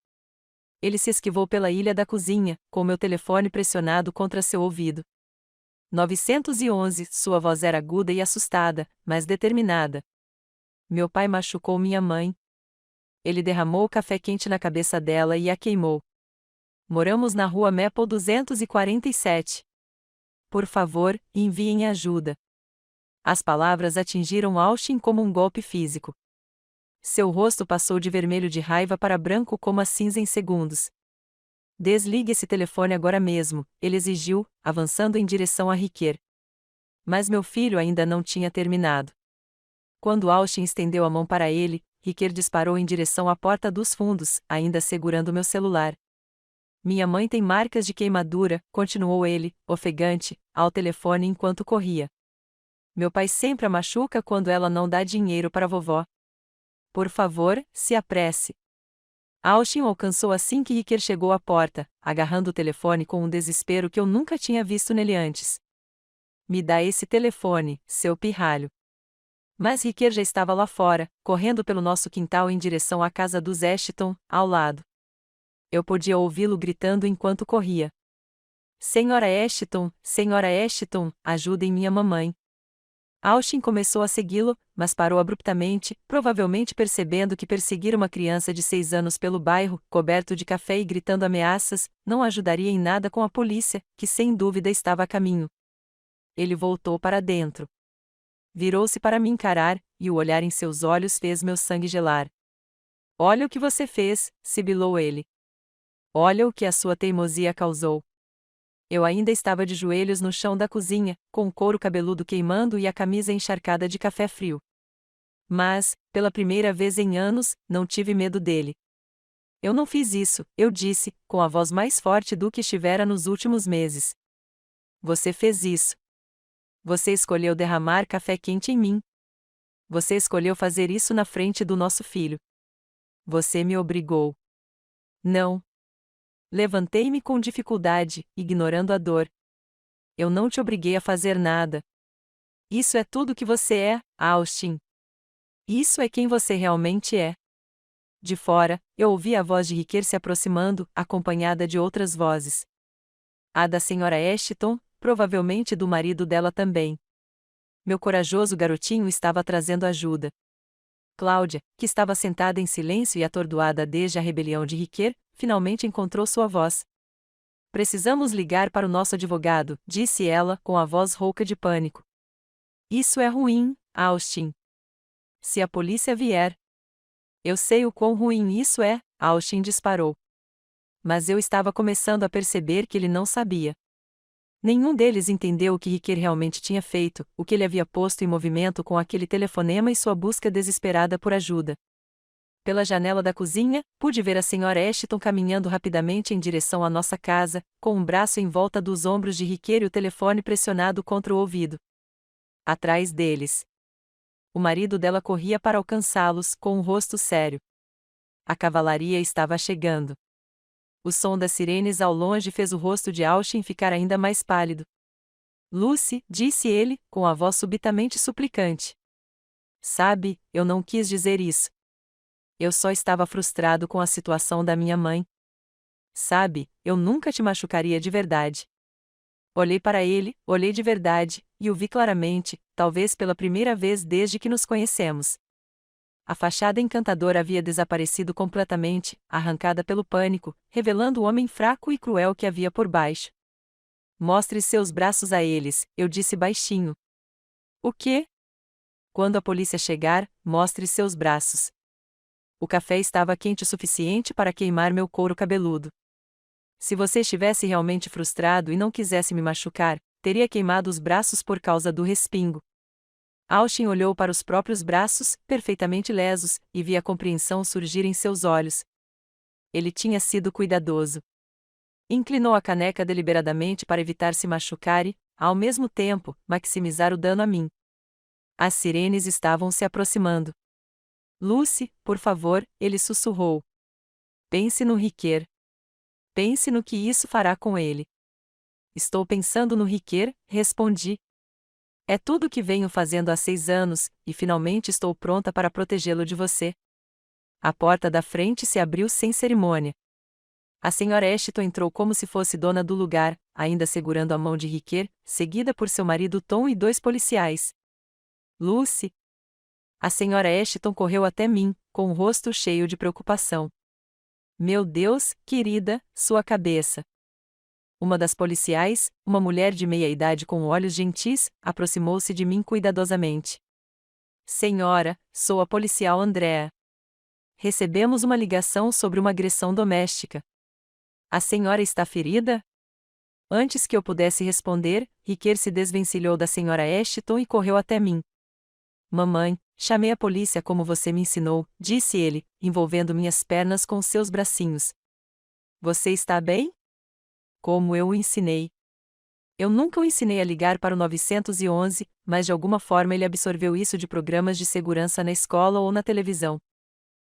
Ele se esquivou pela ilha da cozinha, com meu telefone pressionado contra seu ouvido. 911, sua voz era aguda e assustada, mas determinada. Meu pai machucou minha mãe. Ele derramou o café quente na cabeça dela e a queimou. Moramos na rua Maple 247. Por favor, enviem ajuda. As palavras atingiram Austin como um golpe físico. Seu rosto passou de vermelho de raiva para branco como a cinza em segundos. Desligue esse telefone agora mesmo, ele exigiu, avançando em direção a Riquer. Mas meu filho ainda não tinha terminado. Quando Austin estendeu a mão para ele, Riquer disparou em direção à porta dos fundos, ainda segurando meu celular. Minha mãe tem marcas de queimadura, continuou ele, ofegante, ao telefone enquanto corria. Meu pai sempre a machuca quando ela não dá dinheiro para vovó. Por favor, se apresse. Austin o alcançou assim que Riquer chegou à porta, agarrando o telefone com um desespero que eu nunca tinha visto nele antes. Me dá esse telefone, seu pirralho. Mas Riquer já estava lá fora, correndo pelo nosso quintal em direção à casa dos Ashton, ao lado. Eu podia ouvi-lo gritando enquanto corria. Senhora Ashton, ajudem minha mamãe. Austin começou a segui-lo, mas parou abruptamente, provavelmente percebendo que perseguir uma criança de 6 anos pelo bairro, coberto de café e gritando ameaças, não ajudaria em nada com a polícia, que sem dúvida estava a caminho. Ele voltou para dentro. Virou-se para me encarar, e o olhar em seus olhos fez meu sangue gelar. Olha o que você fez, sibilou ele. Olha o que a sua teimosia causou. Eu ainda estava de joelhos no chão da cozinha, com o couro cabeludo queimando e a camisa encharcada de café frio. Mas, pela primeira vez em anos, não tive medo dele. Eu não fiz isso, eu disse, com a voz mais forte do que estivera nos últimos meses. Você fez isso. Você escolheu derramar café quente em mim. Você escolheu fazer isso na frente do nosso filho. Você me obrigou. Não. Levantei-me com dificuldade, ignorando a dor. Eu não te obriguei a fazer nada. Isso é tudo que você é, Austin. Isso é quem você realmente é. De fora, eu ouvi a voz de Riquer se aproximando, acompanhada de outras vozes. A da senhora Ashton, provavelmente do marido dela também. Meu corajoso garotinho estava trazendo ajuda. Cláudia, que estava sentada em silêncio e atordoada desde a rebelião de Riquer, finalmente encontrou sua voz. Precisamos ligar para o nosso advogado, disse ela, com a voz rouca de pânico. Isso é ruim, Austin. Se a polícia vier. Eu sei o quão ruim isso é, Austin disparou. Mas eu estava começando a perceber que ele não sabia. Nenhum deles entendeu o que Riquer realmente tinha feito, o que ele havia posto em movimento com aquele telefonema e sua busca desesperada por ajuda. Pela janela da cozinha, pude ver a senhora Ashton caminhando rapidamente em direção à nossa casa, com um braço em volta dos ombros de Riquer e o telefone pressionado contra o ouvido. Atrás deles. O marido dela corria para alcançá-los, com um rosto sério. A cavalaria estava chegando. O som das sirenes ao longe fez o rosto de Austin ficar ainda mais pálido. Lucy, disse ele, com a voz subitamente suplicante. Sabe, eu não quis dizer isso. Eu só estava frustrado com a situação da minha mãe. Sabe, eu nunca te machucaria de verdade. Olhei para ele, olhei de verdade, e o vi claramente, talvez pela primeira vez desde que nos conhecemos. A fachada encantadora havia desaparecido completamente, arrancada pelo pânico, revelando o homem fraco e cruel que havia por baixo. Mostre seus braços a eles, eu disse baixinho. O quê? Quando a polícia chegar, mostre seus braços. O café estava quente o suficiente para queimar meu couro cabeludo. Se você estivesse realmente frustrado e não quisesse me machucar, teria queimado os braços por causa do respingo. Austin olhou para os próprios braços, perfeitamente lesos, e via a compreensão surgir em seus olhos. Ele tinha sido cuidadoso. Inclinou a caneca deliberadamente para evitar se machucar e, ao mesmo tempo, maximizar o dano a mim. As sirenes estavam se aproximando. Lucy, por favor, ele sussurrou. Pense no Riquer. Pense no que isso fará com ele. Estou pensando no Riquer, respondi. É tudo o que venho fazendo há 6 anos, e finalmente estou pronta para protegê-lo de você. A porta da frente se abriu sem cerimônia. A senhora Ashton entrou como se fosse dona do lugar, ainda segurando a mão de Riquer, seguida por seu marido Tom e 2 policiais. Lucy. A senhora Ashton correu até mim, com o rosto cheio de preocupação. Meu Deus, querida, sua cabeça. Uma das policiais, uma mulher de meia-idade com olhos gentis, aproximou-se de mim cuidadosamente. Senhora, sou a policial Andrea. Recebemos uma ligação sobre uma agressão doméstica. A senhora está ferida? Antes que eu pudesse responder, Riquer se desvencilhou da senhora Ashton e correu até mim. Mamãe, chamei a polícia como você me ensinou, disse ele, envolvendo minhas pernas com seus bracinhos. Você está bem? Como eu o ensinei. Eu nunca o ensinei a ligar para o 911, mas de alguma forma ele absorveu isso de programas de segurança na escola ou na televisão.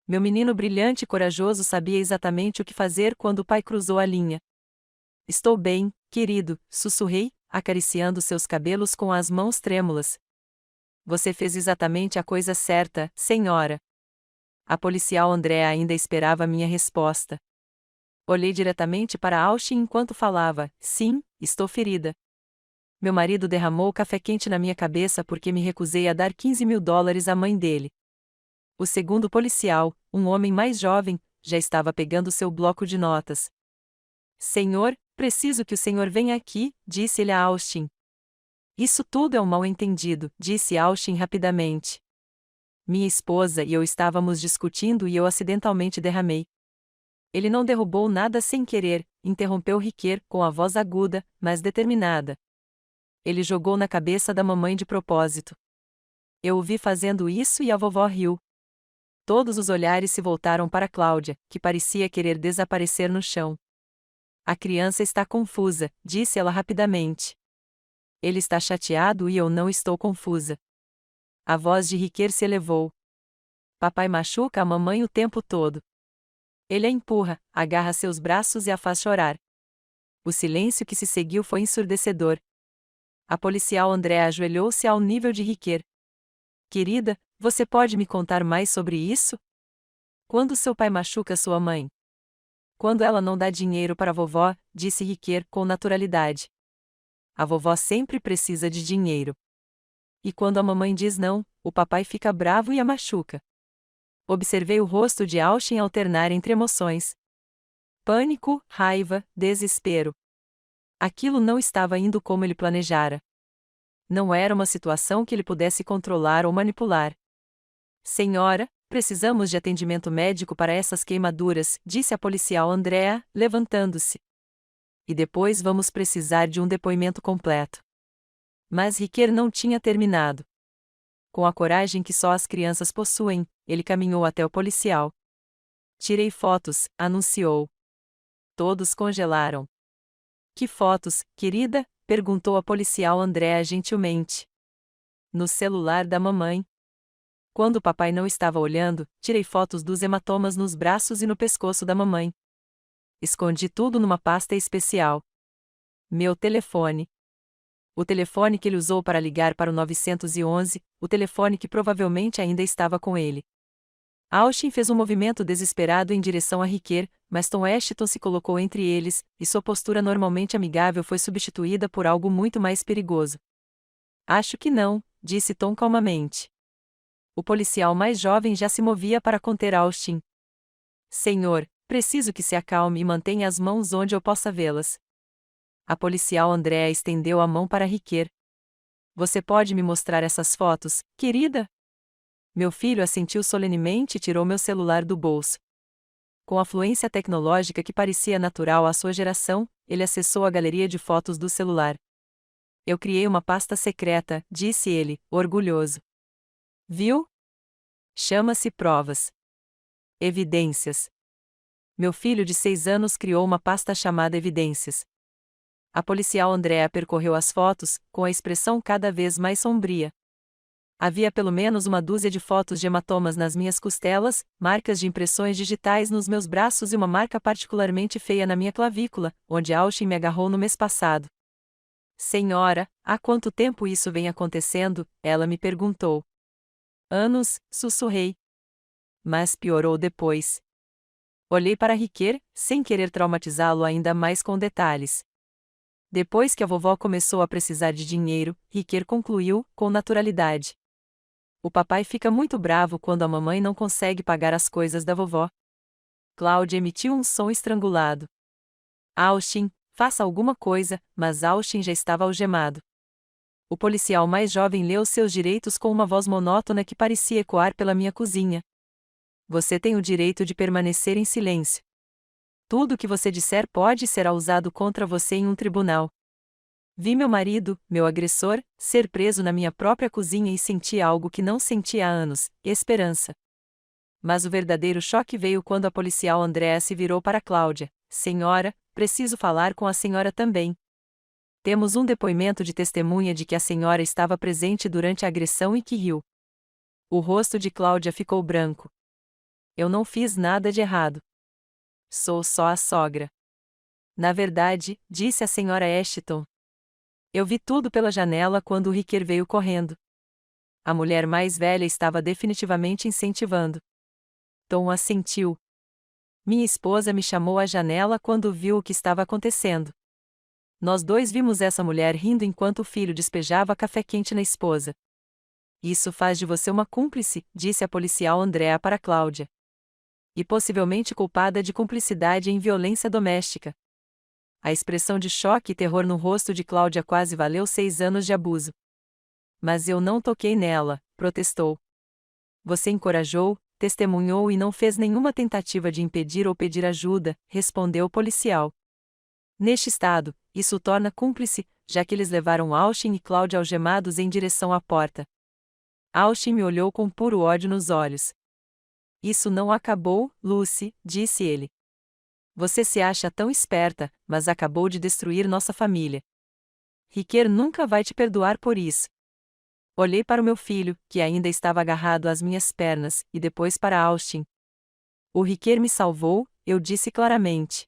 Meu menino brilhante e corajoso sabia exatamente o que fazer quando o pai cruzou a linha. Estou bem, querido, sussurrei, acariciando seus cabelos com as mãos trêmulas. Você fez exatamente a coisa certa, senhora. A policial Andrea ainda esperava minha resposta. Olhei diretamente para Austin enquanto falava. Sim, estou ferida. Meu marido derramou café quente na minha cabeça porque me recusei a dar $15.000 à mãe dele. O segundo policial, um homem mais jovem, já estava pegando seu bloco de notas. Senhor, preciso que o senhor venha aqui, disse ele a Austin. Isso tudo é um mal-entendido, disse Austin rapidamente. Minha esposa e eu estávamos discutindo e eu acidentalmente derramei. Ele não derrubou nada sem querer, interrompeu Riquer com a voz aguda, mas determinada. Ele jogou na cabeça da mamãe de propósito. Eu o vi fazendo isso e a vovó riu. Todos os olhares se voltaram para Cláudia, que parecia querer desaparecer no chão. A criança está confusa, disse ela rapidamente. Ele está chateado e eu não estou confusa. A voz de Riquer se elevou. Papai machuca a mamãe o tempo todo. Ele a empurra, agarra seus braços e a faz chorar. O silêncio que se seguiu foi ensurdecedor. A policial Andrea ajoelhou-se ao nível de Riquer. Querida, você pode me contar mais sobre isso? Quando seu pai machuca sua mãe? Quando ela não dá dinheiro para a vovó, disse Riquer com naturalidade. A vovó sempre precisa de dinheiro. E quando a mamãe diz não, o papai fica bravo e a machuca. Observei o rosto de Austin alternar entre emoções. Pânico, raiva, desespero. Aquilo não estava indo como ele planejara. Não era uma situação que ele pudesse controlar ou manipular. Senhora, precisamos de atendimento médico para essas queimaduras, disse a policial Andrea, levantando-se. E depois vamos precisar de um depoimento completo. Mas Riquer não tinha terminado. Com a coragem que só as crianças possuem, ele caminhou até o policial. Tirei fotos, anunciou. Todos congelaram. Que fotos, querida? Perguntou a policial Andrea gentilmente. No celular da mamãe. Quando o papai não estava olhando, tirei fotos dos hematomas nos braços e no pescoço da mamãe. Escondi tudo numa pasta especial. Meu telefone. O telefone que ele usou para ligar para o 911, o telefone que provavelmente ainda estava com ele. Austin fez um movimento desesperado em direção a Riquer, mas Tom Ashton se colocou entre eles, e sua postura normalmente amigável foi substituída por algo muito mais perigoso. Acho que não, disse Tom calmamente. O policial mais jovem já se movia para conter Austin. Senhor, preciso que se acalme e mantenha as mãos onde eu possa vê-las. A policial Andrea estendeu a mão para Riquer. Você pode me mostrar essas fotos, querida? Meu filho assentiu solenemente e tirou meu celular do bolso. Com a fluência tecnológica que parecia natural à sua geração, ele acessou a galeria de fotos do celular. Eu criei uma pasta secreta, disse ele, orgulhoso. Viu? Chama-se provas. Evidências. Meu filho de 6 anos criou uma pasta chamada Evidências. A policial Andrea percorreu as fotos, com a expressão cada vez mais sombria. Havia pelo menos uma dúzia de fotos de hematomas nas minhas costelas, marcas de impressões digitais nos meus braços e uma marca particularmente feia na minha clavícula, onde Austin me agarrou no mês passado. Senhora, há quanto tempo isso vem acontecendo? Ela me perguntou. Anos, sussurrei. Mas piorou depois. Olhei para Riquer, sem querer traumatizá-lo ainda mais com detalhes. Depois que a vovó começou a precisar de dinheiro, Riquer concluiu, com naturalidade. O papai fica muito bravo quando a mamãe não consegue pagar as coisas da vovó. Cláudia emitiu um som estrangulado. Austin, faça alguma coisa, mas Austin já estava algemado. O policial mais jovem leu seus direitos com uma voz monótona que parecia ecoar pela minha cozinha. Você tem o direito de permanecer em silêncio. Tudo o que você disser pode e será usado contra você em um tribunal. Vi meu marido, meu agressor, ser preso na minha própria cozinha e senti algo que não sentia há anos: esperança. Mas o verdadeiro choque veio quando a policial Andrea se virou para Cláudia. Senhora, preciso falar com a senhora também. Temos um depoimento de testemunha de que a senhora estava presente durante a agressão e que riu. O rosto de Cláudia ficou branco. Eu não fiz nada de errado. Sou só a sogra. Na verdade, disse a senhora Ashton. Eu vi tudo pela janela quando o Riquer veio correndo. A mulher mais velha estava definitivamente incentivando. Tom assentiu. Minha esposa me chamou à janela quando viu o que estava acontecendo. Nós dois vimos essa mulher rindo enquanto o filho despejava café quente na esposa. Isso faz de você uma cúmplice, disse a policial Andrea para Cláudia. E possivelmente culpada de cumplicidade em violência doméstica. A expressão de choque e terror no rosto de Cláudia quase valeu 6 anos de abuso. Mas eu não toquei nela, protestou. Você encorajou, testemunhou e não fez nenhuma tentativa de impedir ou pedir ajuda, respondeu o policial. Neste estado, isso o torna cúmplice, já que eles levaram Austin e Cláudia algemados em direção à porta. Austin me olhou com puro ódio nos olhos. Isso não acabou, Lucy, disse ele. Você se acha tão esperta, mas acabou de destruir nossa família. Riquer nunca vai te perdoar por isso. Olhei para o meu filho, que ainda estava agarrado às minhas pernas, e depois para Austin. O Riquer me salvou, eu disse claramente.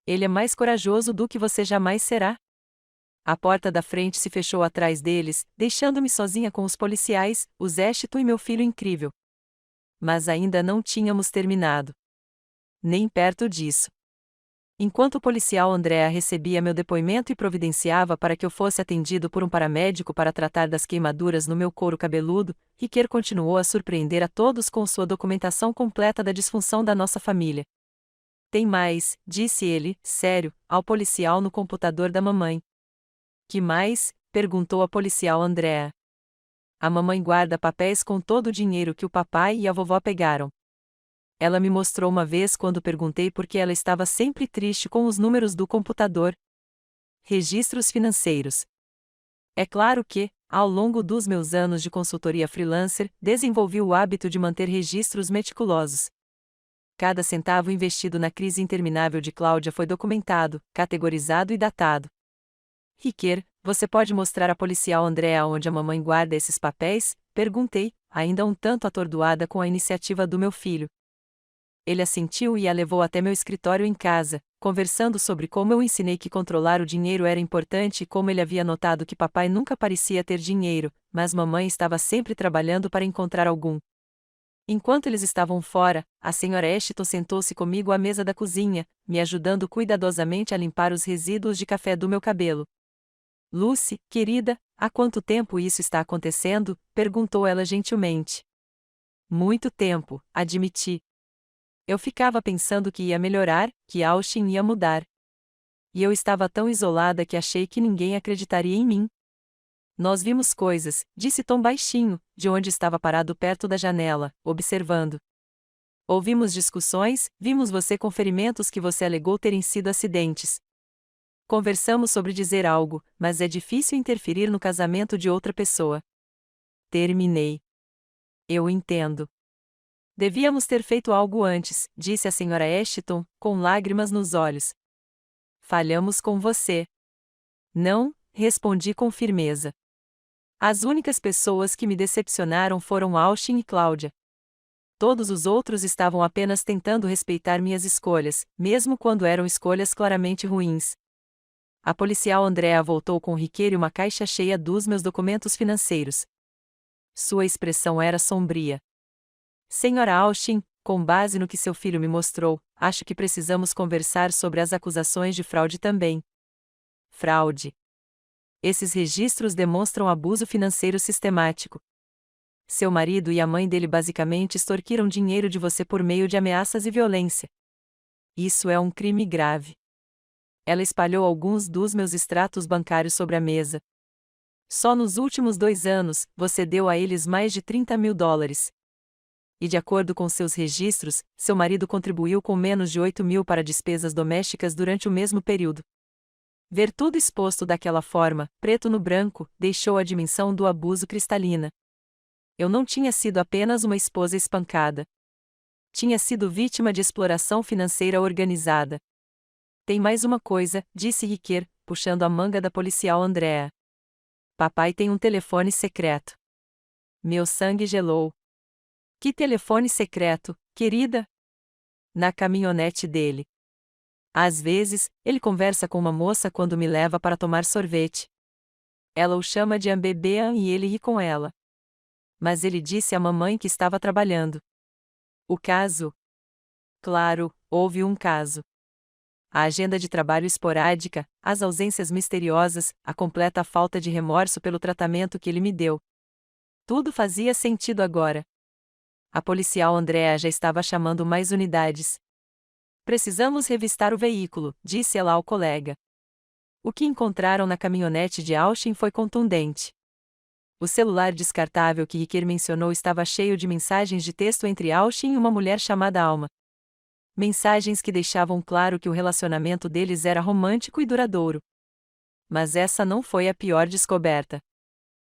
Ele é mais corajoso do que você jamais será. A porta da frente se fechou atrás deles, deixando-me sozinha com os policiais, os Ashton e meu filho incrível. Mas ainda não tínhamos terminado. Nem perto disso. Enquanto o policial Andrea recebia meu depoimento e providenciava para que eu fosse atendido por um paramédico para tratar das queimaduras no meu couro cabeludo, Riquer continuou a surpreender a todos com sua documentação completa da disfunção da nossa família. Tem mais, disse ele, sério, ao policial no computador da mamãe. Que mais? Perguntou a policial Andrea. A mamãe guarda papéis com todo o dinheiro que o papai e a vovó pegaram. Ela me mostrou uma vez quando perguntei por que ela estava sempre triste com os números do computador. Registros financeiros. É claro que, ao longo dos meus anos de consultoria freelancer, desenvolvi o hábito de manter registros meticulosos. Cada centavo investido na crise interminável de Cláudia foi documentado, categorizado e datado. Riquer, você pode mostrar à policial Andrea onde a mamãe guarda esses papéis? Perguntei, ainda um tanto atordoada com a iniciativa do meu filho. Ele assentiu e a levou até meu escritório em casa, conversando sobre como eu ensinei que controlar o dinheiro era importante e como ele havia notado que papai nunca parecia ter dinheiro, mas mamãe estava sempre trabalhando para encontrar algum. Enquanto eles estavam fora, a senhora Ashton sentou-se comigo à mesa da cozinha, me ajudando cuidadosamente a limpar os resíduos de café do meu cabelo. Lucy, querida, há quanto tempo isso está acontecendo? Perguntou ela gentilmente. Muito tempo, admiti. Eu ficava pensando que ia melhorar, que Austin ia mudar. E eu estava tão isolada que achei que ninguém acreditaria em mim. Nós vimos coisas, disse Tom baixinho, de onde estava parado perto da janela, observando. Ouvimos discussões, vimos você com ferimentos que você alegou terem sido acidentes. Conversamos sobre dizer algo, mas é difícil interferir no casamento de outra pessoa. Terminei. Eu entendo. Devíamos ter feito algo antes, disse a senhora Ashton, com lágrimas nos olhos. Falhamos com você. Não, respondi com firmeza. As únicas pessoas que me decepcionaram foram Austin e Cláudia. Todos os outros estavam apenas tentando respeitar minhas escolhas, mesmo quando eram escolhas claramente ruins. A policial Andrea voltou com o Riquer e uma caixa cheia dos meus documentos financeiros. Sua expressão era sombria. Senhora Austin, com base no que seu filho me mostrou, acho que precisamos conversar sobre as acusações de fraude também. Fraude. Esses registros demonstram abuso financeiro sistemático. Seu marido e a mãe dele basicamente extorquiram dinheiro de você por meio de ameaças e violência. Isso é um crime grave. Ela espalhou alguns dos meus extratos bancários sobre a mesa. Só nos últimos 2 anos, você deu a eles mais de $30.000. E de acordo com seus registros, seu marido contribuiu com menos de 8.000 para despesas domésticas durante o mesmo período. Ver tudo exposto daquela forma, preto no branco, deixou a dimensão do abuso cristalina. Eu não tinha sido apenas uma esposa espancada. Tinha sido vítima de exploração financeira organizada. Tem mais uma coisa, disse Riquet, puxando a manga da policial Andrea. Papai tem um telefone secreto. Meu sangue gelou. Que telefone secreto, querida? Na caminhonete dele. Às vezes, ele conversa com uma moça quando me leva para tomar sorvete. Ela o chama de Ambebean e ele ri com ela. Mas ele disse à mamãe que estava trabalhando. O caso? Claro, houve um caso. A agenda de trabalho esporádica, as ausências misteriosas, a completa falta de remorso pelo tratamento que ele me deu. Tudo fazia sentido agora. A policial Andrea já estava chamando mais unidades. Precisamos revistar o veículo, disse ela ao colega. O que encontraram na caminhonete de Austin foi contundente. O celular descartável que Riquet mencionou estava cheio de mensagens de texto entre Austin e uma mulher chamada Alma. Mensagens que deixavam claro que o relacionamento deles era romântico e duradouro. Mas essa não foi a pior descoberta.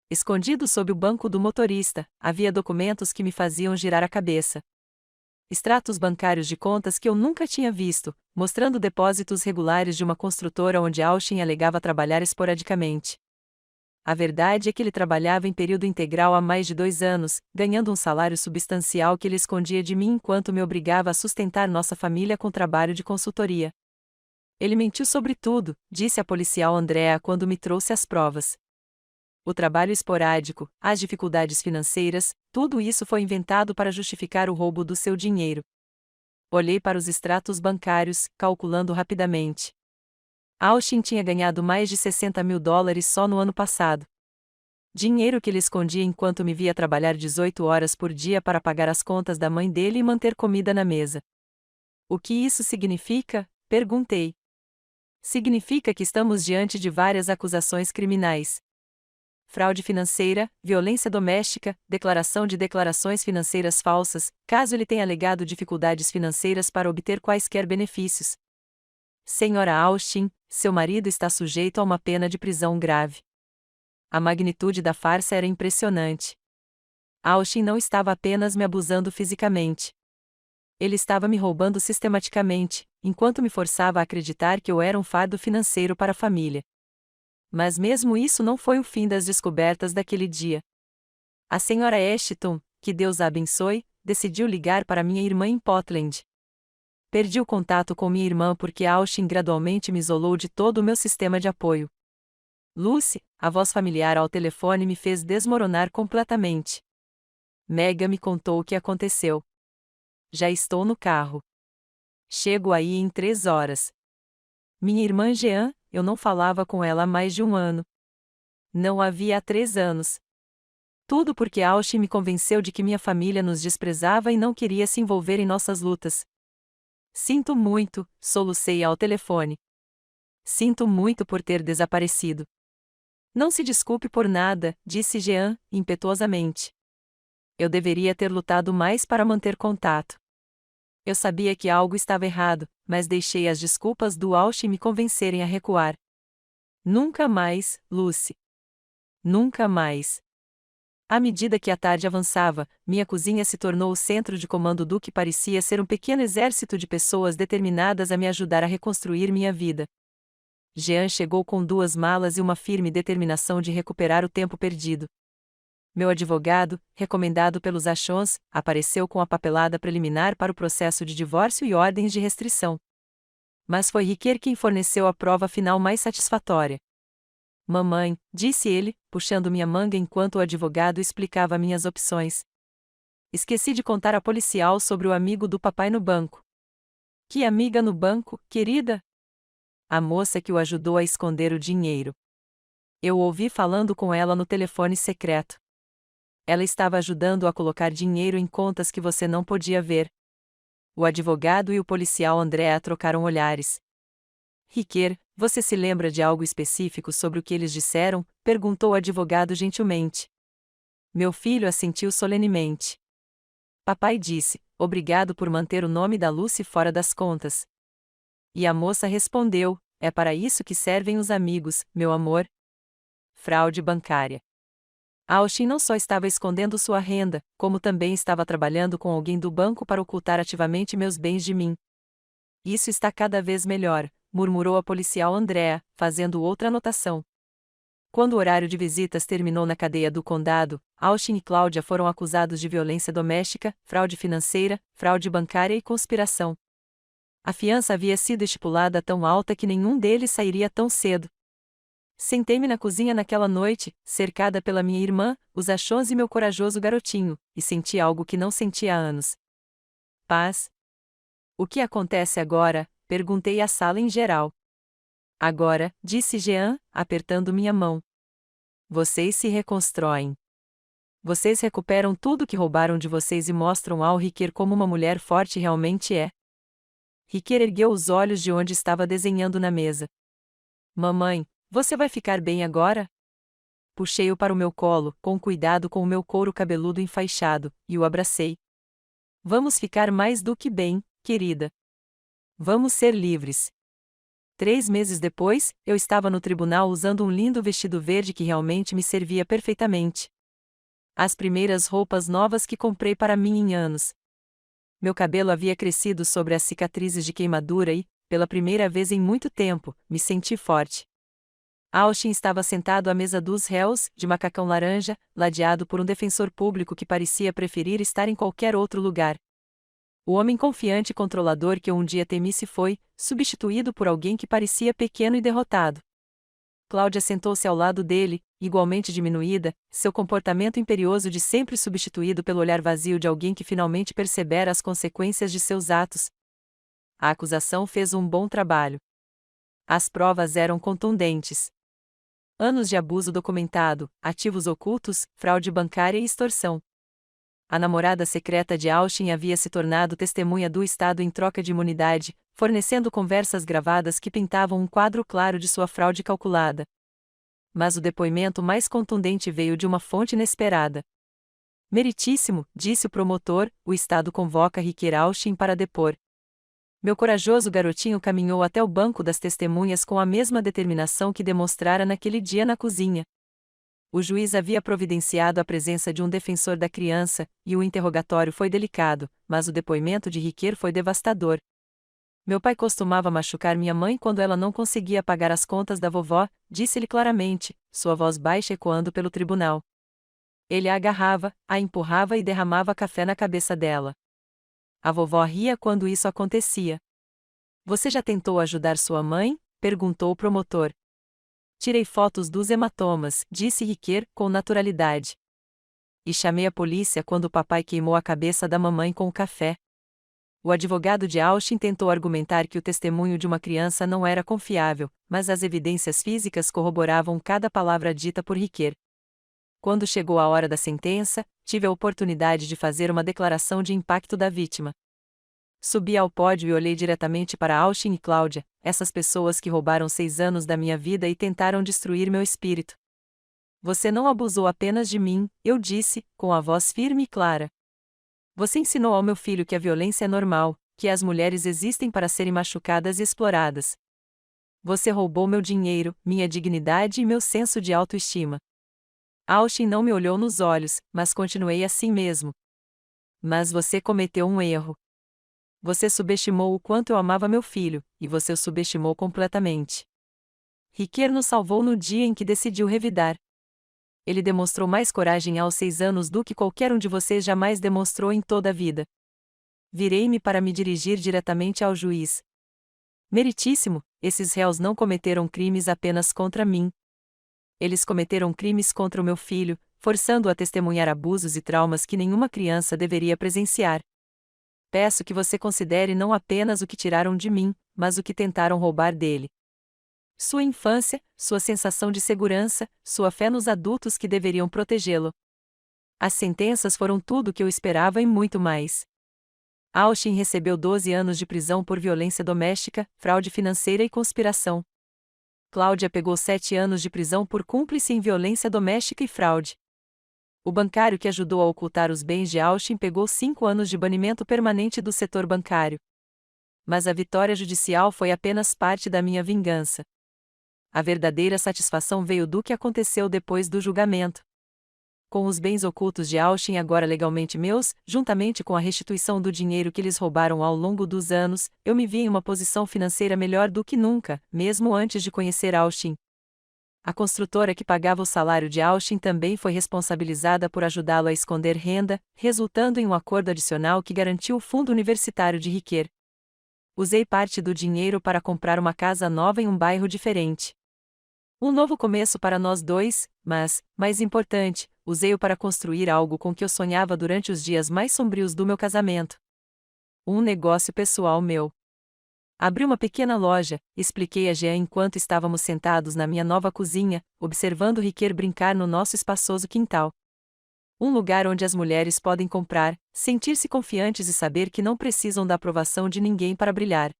Escondido sob o banco do motorista, havia documentos que me faziam girar a cabeça. Extratos bancários de contas que eu nunca tinha visto, mostrando depósitos regulares de uma construtora onde Austin alegava trabalhar esporadicamente. A verdade é que ele trabalhava em período integral há mais de 2 anos, ganhando um salário substancial que ele escondia de mim enquanto me obrigava a sustentar nossa família com trabalho de consultoria. Ele mentiu sobre tudo, disse a policial Andrea quando me trouxe as provas. O trabalho esporádico, as dificuldades financeiras, tudo isso foi inventado para justificar o roubo do seu dinheiro. Olhei para os extratos bancários, calculando rapidamente. Austin tinha ganhado mais de $60.000 só no ano passado. Dinheiro que ele escondia enquanto me via trabalhar 18 horas por dia para pagar as contas da mãe dele e manter comida na mesa. O que isso significa? Perguntei. Significa que estamos diante de várias acusações criminais. Fraude financeira, violência doméstica, declaração de declarações financeiras falsas, caso ele tenha alegado dificuldades financeiras para obter quaisquer benefícios. Senhora Austin, seu marido está sujeito a uma pena de prisão grave. A magnitude da farsa era impressionante. Austin não estava apenas me abusando fisicamente. Ele estava me roubando sistematicamente, enquanto me forçava a acreditar que eu era um fardo financeiro para a família. Mas mesmo isso não foi o fim das descobertas daquele dia. A senhora Ashton, que Deus a abençoe, decidiu ligar para minha irmã em Portland. Perdi o contato com minha irmã porque Austin gradualmente me isolou de todo o meu sistema de apoio. Lucy, a voz familiar ao telefone me fez desmoronar completamente. Megan me contou o que aconteceu. Já estou no carro. Chego aí em 3 horas. Minha irmã Jean, eu não falava com ela há mais de 1 ano. Não havia há 3 anos. Tudo porque Austin me convenceu de que minha família nos desprezava e não queria se envolver em nossas lutas. Sinto muito, solucei ao telefone. Sinto muito por ter desaparecido. Não se desculpe por nada, disse Jean, impetuosamente. Eu deveria ter lutado mais para manter contato. Eu sabia que algo estava errado, mas deixei as desculpas do Austin me convencerem a recuar. Nunca mais, Lucy. Nunca mais. À medida que a tarde avançava, minha cozinha se tornou o centro de comando do que parecia ser um pequeno exército de pessoas determinadas a me ajudar a reconstruir minha vida. Jean chegou com 2 malas e uma firme determinação de recuperar o tempo perdido. Meu advogado, recomendado pelos Achons, apareceu com a papelada preliminar para o processo de divórcio e ordens de restrição. Mas foi Riquet quem forneceu a prova final mais satisfatória. Mamãe, disse ele, puxando minha manga enquanto o advogado explicava minhas opções. Esqueci de contar à policial sobre o amigo do papai no banco. Que amiga no banco, querida? A moça que o ajudou a esconder o dinheiro. Eu ouvi falando com ela no telefone secreto. Ela estava ajudando a colocar dinheiro em contas que você não podia ver. O advogado e o policial Andrea trocaram olhares. Riquet, você se lembra de algo específico sobre o que eles disseram? Perguntou o advogado gentilmente. Meu filho assentiu solenemente. Papai disse, obrigado por manter o nome da Lucy fora das contas. E a moça respondeu, é para isso que servem os amigos, meu amor. Fraude bancária. Austin não só estava escondendo sua renda, como também estava trabalhando com alguém do banco para ocultar ativamente meus bens de mim. Isso está cada vez melhor, murmurou a policial Andrea, fazendo outra anotação. Quando o horário de visitas terminou na cadeia do condado, Austin e Cláudia foram acusados de violência doméstica, fraude financeira, fraude bancária e conspiração. A fiança havia sido estipulada tão alta que nenhum deles sairia tão cedo. Sentei-me na cozinha naquela noite, cercada pela minha irmã, os achões e meu corajoso garotinho, e senti algo que não sentia há anos. Paz. O que acontece agora? Perguntei à sala em geral. Agora, disse Jean, apertando minha mão. Vocês se reconstroem. Vocês recuperam tudo que roubaram de vocês e mostram ao Riquer como uma mulher forte realmente é. Riquer ergueu os olhos de onde estava desenhando na mesa. Mamãe, você vai ficar bem agora? Puxei-o para o meu colo, com cuidado com o meu couro cabeludo enfaixado, e o abracei. Vamos ficar mais do que bem, querida. Vamos ser livres. 3 meses depois, eu estava no tribunal usando um lindo vestido verde que realmente me servia perfeitamente. As primeiras roupas novas que comprei para mim em anos. Meu cabelo havia crescido sobre as cicatrizes de queimadura e, pela primeira vez em muito tempo, me senti forte. Austin estava sentado à mesa dos réus, de macacão laranja, ladeado por um defensor público que parecia preferir estar em qualquer outro lugar. O homem confiante e controlador que eu um dia temi se foi, substituído por alguém que parecia pequeno e derrotado. Cláudia sentou-se ao lado dele, igualmente diminuída, seu comportamento imperioso de sempre substituído pelo olhar vazio de alguém que finalmente percebera as consequências de seus atos. A acusação fez um bom trabalho. As provas eram contundentes. Anos de abuso documentado, ativos ocultos, fraude bancária e extorsão. A namorada secreta de Austin havia se tornado testemunha do Estado em troca de imunidade, fornecendo conversas gravadas que pintavam um quadro claro de sua fraude calculada. Mas o depoimento mais contundente veio de uma fonte inesperada. Meritíssimo, disse o promotor, o Estado convoca Riquer Austin para depor. Meu corajoso garotinho caminhou até o banco das testemunhas com a mesma determinação que demonstrara naquele dia na cozinha. O juiz havia providenciado a presença de um defensor da criança, e o interrogatório foi delicado, mas o depoimento de Riquer foi devastador. Meu pai costumava machucar minha mãe quando ela não conseguia pagar as contas da vovó, disse-lhe claramente, sua voz baixa ecoando pelo tribunal. Ele a agarrava, a empurrava e derramava café na cabeça dela. A vovó ria quando isso acontecia. Você já tentou ajudar sua mãe? Perguntou o promotor. Tirei fotos dos hematomas, disse Riquer, com naturalidade. E chamei a polícia quando o papai queimou a cabeça da mamãe com o café. O advogado de Austin tentou argumentar que o testemunho de uma criança não era confiável, mas as evidências físicas corroboravam cada palavra dita por Riquer. Quando chegou a hora da sentença, tive a oportunidade de fazer uma declaração de impacto da vítima. Subi ao pódio e olhei diretamente para Austin e Cláudia, essas pessoas que roubaram 6 anos da minha vida e tentaram destruir meu espírito. Você não abusou apenas de mim, eu disse, com a voz firme e clara. Você ensinou ao meu filho que a violência é normal, que as mulheres existem para serem machucadas e exploradas. Você roubou meu dinheiro, minha dignidade e meu senso de autoestima. Austin não me olhou nos olhos, mas continuei assim mesmo. Mas você cometeu um erro. Você subestimou o quanto eu amava meu filho, e você o subestimou completamente. Riquer nos salvou no dia em que decidiu revidar. Ele demonstrou mais coragem aos 6 anos do que qualquer um de vocês jamais demonstrou em toda a vida. Virei-me para me dirigir diretamente ao juiz. Meritíssimo, esses réus não cometeram crimes apenas contra mim. Eles cometeram crimes contra o meu filho, forçando-o a testemunhar abusos e traumas que nenhuma criança deveria presenciar. Peço que você considere não apenas o que tiraram de mim, mas o que tentaram roubar dele. Sua infância, sua sensação de segurança, sua fé nos adultos que deveriam protegê-lo. As sentenças foram tudo o que eu esperava e muito mais. Austin recebeu 12 anos de prisão por violência doméstica, fraude financeira e conspiração. Cláudia pegou 7 anos de prisão por cúmplice em violência doméstica e fraude. O bancário que ajudou a ocultar os bens de Austin pegou 5 anos de banimento permanente do setor bancário. Mas a vitória judicial foi apenas parte da minha vingança. A verdadeira satisfação veio do que aconteceu depois do julgamento. Com os bens ocultos de Austin agora legalmente meus, juntamente com a restituição do dinheiro que eles roubaram ao longo dos anos, eu me vi em uma posição financeira melhor do que nunca, mesmo antes de conhecer Austin. A construtora que pagava o salário de Austin também foi responsabilizada por ajudá-lo a esconder renda, resultando em um acordo adicional que garantiu o fundo universitário de Riquer. Usei parte do dinheiro para comprar uma casa nova em um bairro diferente. Um novo começo para nós dois, mas, mais importante, usei-o para construir algo com que eu sonhava durante os dias mais sombrios do meu casamento. Um negócio pessoal meu. Abri uma pequena loja, expliquei a Jean enquanto estávamos sentados na minha nova cozinha, observando Riquer brincar no nosso espaçoso quintal. Um lugar onde as mulheres podem comprar, sentir-se confiantes e saber que não precisam da aprovação de ninguém para brilhar.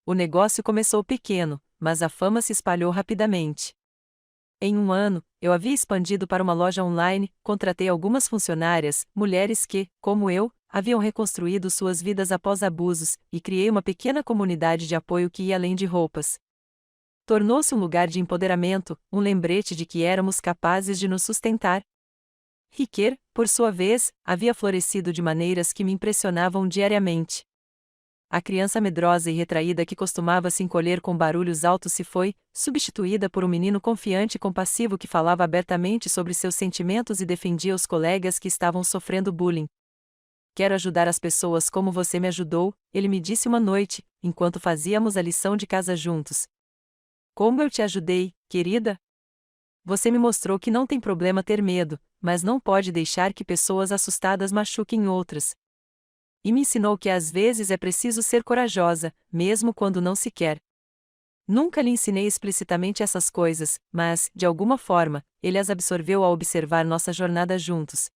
O negócio começou pequeno, mas a fama se espalhou rapidamente. Em um ano, eu havia expandido para uma loja online, contratei algumas funcionárias, mulheres que, como eu, haviam reconstruído suas vidas após abusos, e criei uma pequena comunidade de apoio que ia além de roupas. Tornou-se um lugar de empoderamento, um lembrete de que éramos capazes de nos sustentar. Riquer, por sua vez, havia florescido de maneiras que me impressionavam diariamente. A criança medrosa e retraída que costumava se encolher com barulhos altos se foi, substituída por um menino confiante e compassivo que falava abertamente sobre seus sentimentos e defendia os colegas que estavam sofrendo bullying. Quero ajudar as pessoas como você me ajudou, ele me disse uma noite, enquanto fazíamos a lição de casa juntos. Como eu te ajudei, querida? Você me mostrou que não tem problema ter medo, mas não pode deixar que pessoas assustadas machuquem outras. E me ensinou que às vezes é preciso ser corajosa, mesmo quando não se quer. Nunca lhe ensinei explicitamente essas coisas, mas, de alguma forma, ele as absorveu ao observar nossa jornada juntos.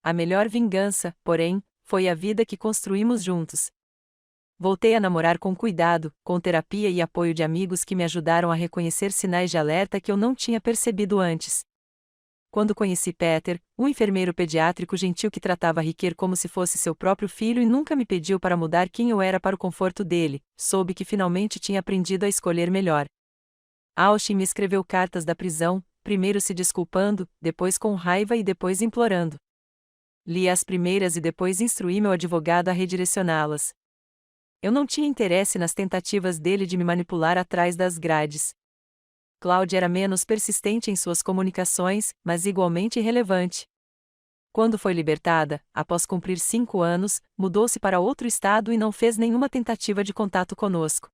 A melhor vingança, porém, foi a vida que construímos juntos. Voltei a namorar com cuidado, com terapia e apoio de amigos que me ajudaram a reconhecer sinais de alerta que eu não tinha percebido antes. Quando conheci Peter, um enfermeiro pediátrico gentil que tratava Riquer como se fosse seu próprio filho e nunca me pediu para mudar quem eu era para o conforto dele, soube que finalmente tinha aprendido a escolher melhor. Austin me escreveu cartas da prisão, primeiro se desculpando, depois com raiva e depois implorando. Li as primeiras e depois instruí meu advogado a redirecioná-las. Eu não tinha interesse nas tentativas dele de me manipular atrás das grades. Cláudia era menos persistente em suas comunicações, mas igualmente irrelevante. Quando foi libertada, após cumprir 5 anos, mudou-se para outro estado e não fez nenhuma tentativa de contato conosco.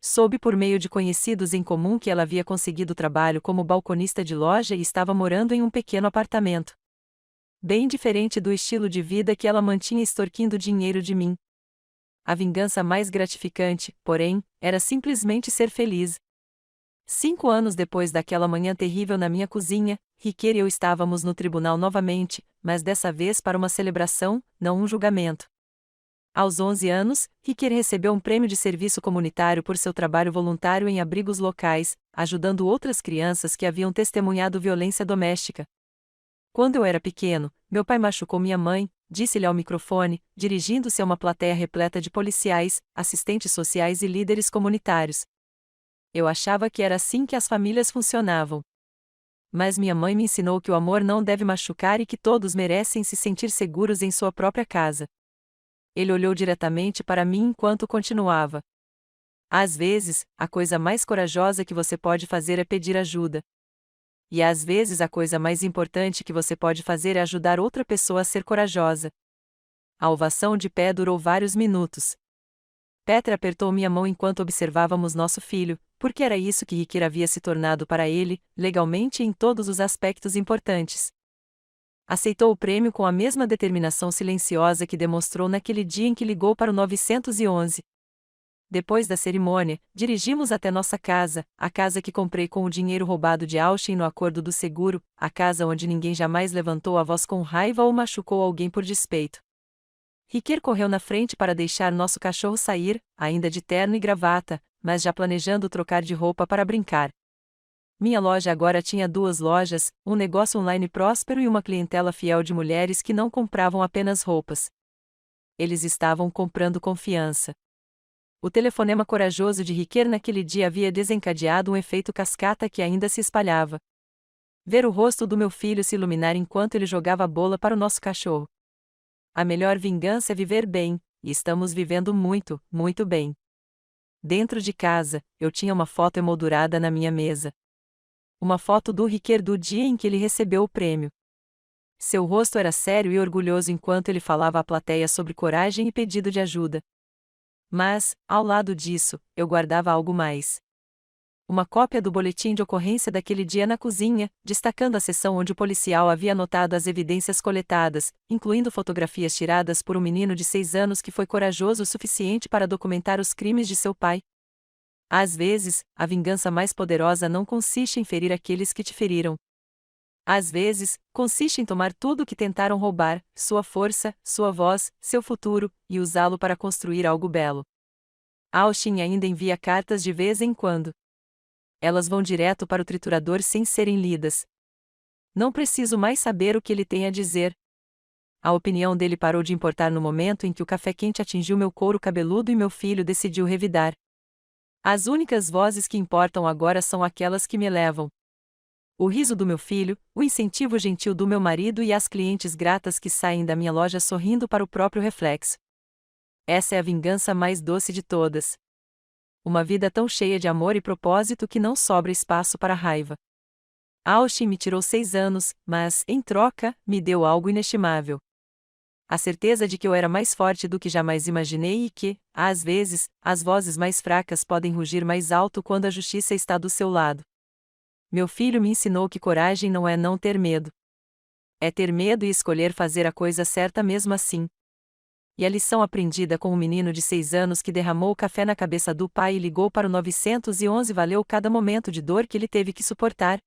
Soube por meio de conhecidos em comum que ela havia conseguido trabalho como balconista de loja e estava morando em um pequeno apartamento. Bem diferente do estilo de vida que ela mantinha extorquindo dinheiro de mim. A vingança mais gratificante, porém, era simplesmente ser feliz. 5 anos depois daquela manhã terrível na minha cozinha, Riquer e eu estávamos no tribunal novamente, mas dessa vez para uma celebração, não um julgamento. Aos 11 anos, Riquer recebeu um prêmio de serviço comunitário por seu trabalho voluntário em abrigos locais, ajudando outras crianças que haviam testemunhado violência doméstica. Quando eu era pequeno, meu pai machucou minha mãe, disse-lhe ao microfone, dirigindo-se a uma plateia repleta de policiais, assistentes sociais e líderes comunitários. Eu achava que era assim que as famílias funcionavam. Mas minha mãe me ensinou que o amor não deve machucar e que todos merecem se sentir seguros em sua própria casa. Ele olhou diretamente para mim enquanto continuava. Às vezes, a coisa mais corajosa que você pode fazer é pedir ajuda. E às vezes a coisa mais importante que você pode fazer é ajudar outra pessoa a ser corajosa. A ovação de pé durou vários minutos. Petra apertou minha mão enquanto observávamos nosso filho, porque era isso que Riquer havia se tornado para ele, legalmente e em todos os aspectos importantes. Aceitou o prêmio com a mesma determinação silenciosa que demonstrou naquele dia em que ligou para o 911. Depois da cerimônia, dirigimos até nossa casa, a casa que comprei com o dinheiro roubado de Austin no acordo do seguro, a casa onde ninguém jamais levantou a voz com raiva ou machucou alguém por despeito. Riquer correu na frente para deixar nosso cachorro sair, ainda de terno e gravata, mas já planejando trocar de roupa para brincar. Minha loja agora tinha 2 lojas, um negócio online próspero e uma clientela fiel de mulheres que não compravam apenas roupas. Eles estavam comprando confiança. O telefonema corajoso de Riquet naquele dia havia desencadeado um efeito cascata que ainda se espalhava. Ver o rosto do meu filho se iluminar enquanto ele jogava a bola para o nosso cachorro. A melhor vingança é viver bem, e estamos vivendo muito, muito bem. Dentro de casa, eu tinha uma foto emoldurada na minha mesa. Uma foto do Riquet do dia em que ele recebeu o prêmio. Seu rosto era sério e orgulhoso enquanto ele falava à plateia sobre coragem e pedido de ajuda. Mas, ao lado disso, eu guardava algo mais. Uma cópia do boletim de ocorrência daquele dia na cozinha, destacando a seção onde o policial havia anotado as evidências coletadas, incluindo fotografias tiradas por um menino de 6 anos que foi corajoso o suficiente para documentar os crimes de seu pai. Às vezes, a vingança mais poderosa não consiste em ferir aqueles que te feriram. Às vezes, consiste em tomar tudo o que tentaram roubar, sua força, sua voz, seu futuro, e usá-lo para construir algo belo. Austin ainda envia cartas de vez em quando. Elas vão direto para o triturador sem serem lidas. Não preciso mais saber o que ele tem a dizer. A opinião dele parou de importar no momento em que o café quente atingiu meu couro cabeludo e meu filho decidiu revidar. As únicas vozes que importam agora são aquelas que me elevam. O riso do meu filho, o incentivo gentil do meu marido e as clientes gratas que saem da minha loja sorrindo para o próprio reflexo. Essa é a vingança mais doce de todas. Uma vida tão cheia de amor e propósito que não sobra espaço para raiva. Austin me tirou 6 anos, mas, em troca, me deu algo inestimável. A certeza de que eu era mais forte do que jamais imaginei e que, às vezes, as vozes mais fracas podem rugir mais alto quando a justiça está do seu lado. Meu filho me ensinou que coragem não é não ter medo. É ter medo e escolher fazer a coisa certa mesmo assim. E a lição aprendida com o menino de 6 anos que derramou o café na cabeça do pai e ligou para o 911 valeu cada momento de dor que ele teve que suportar.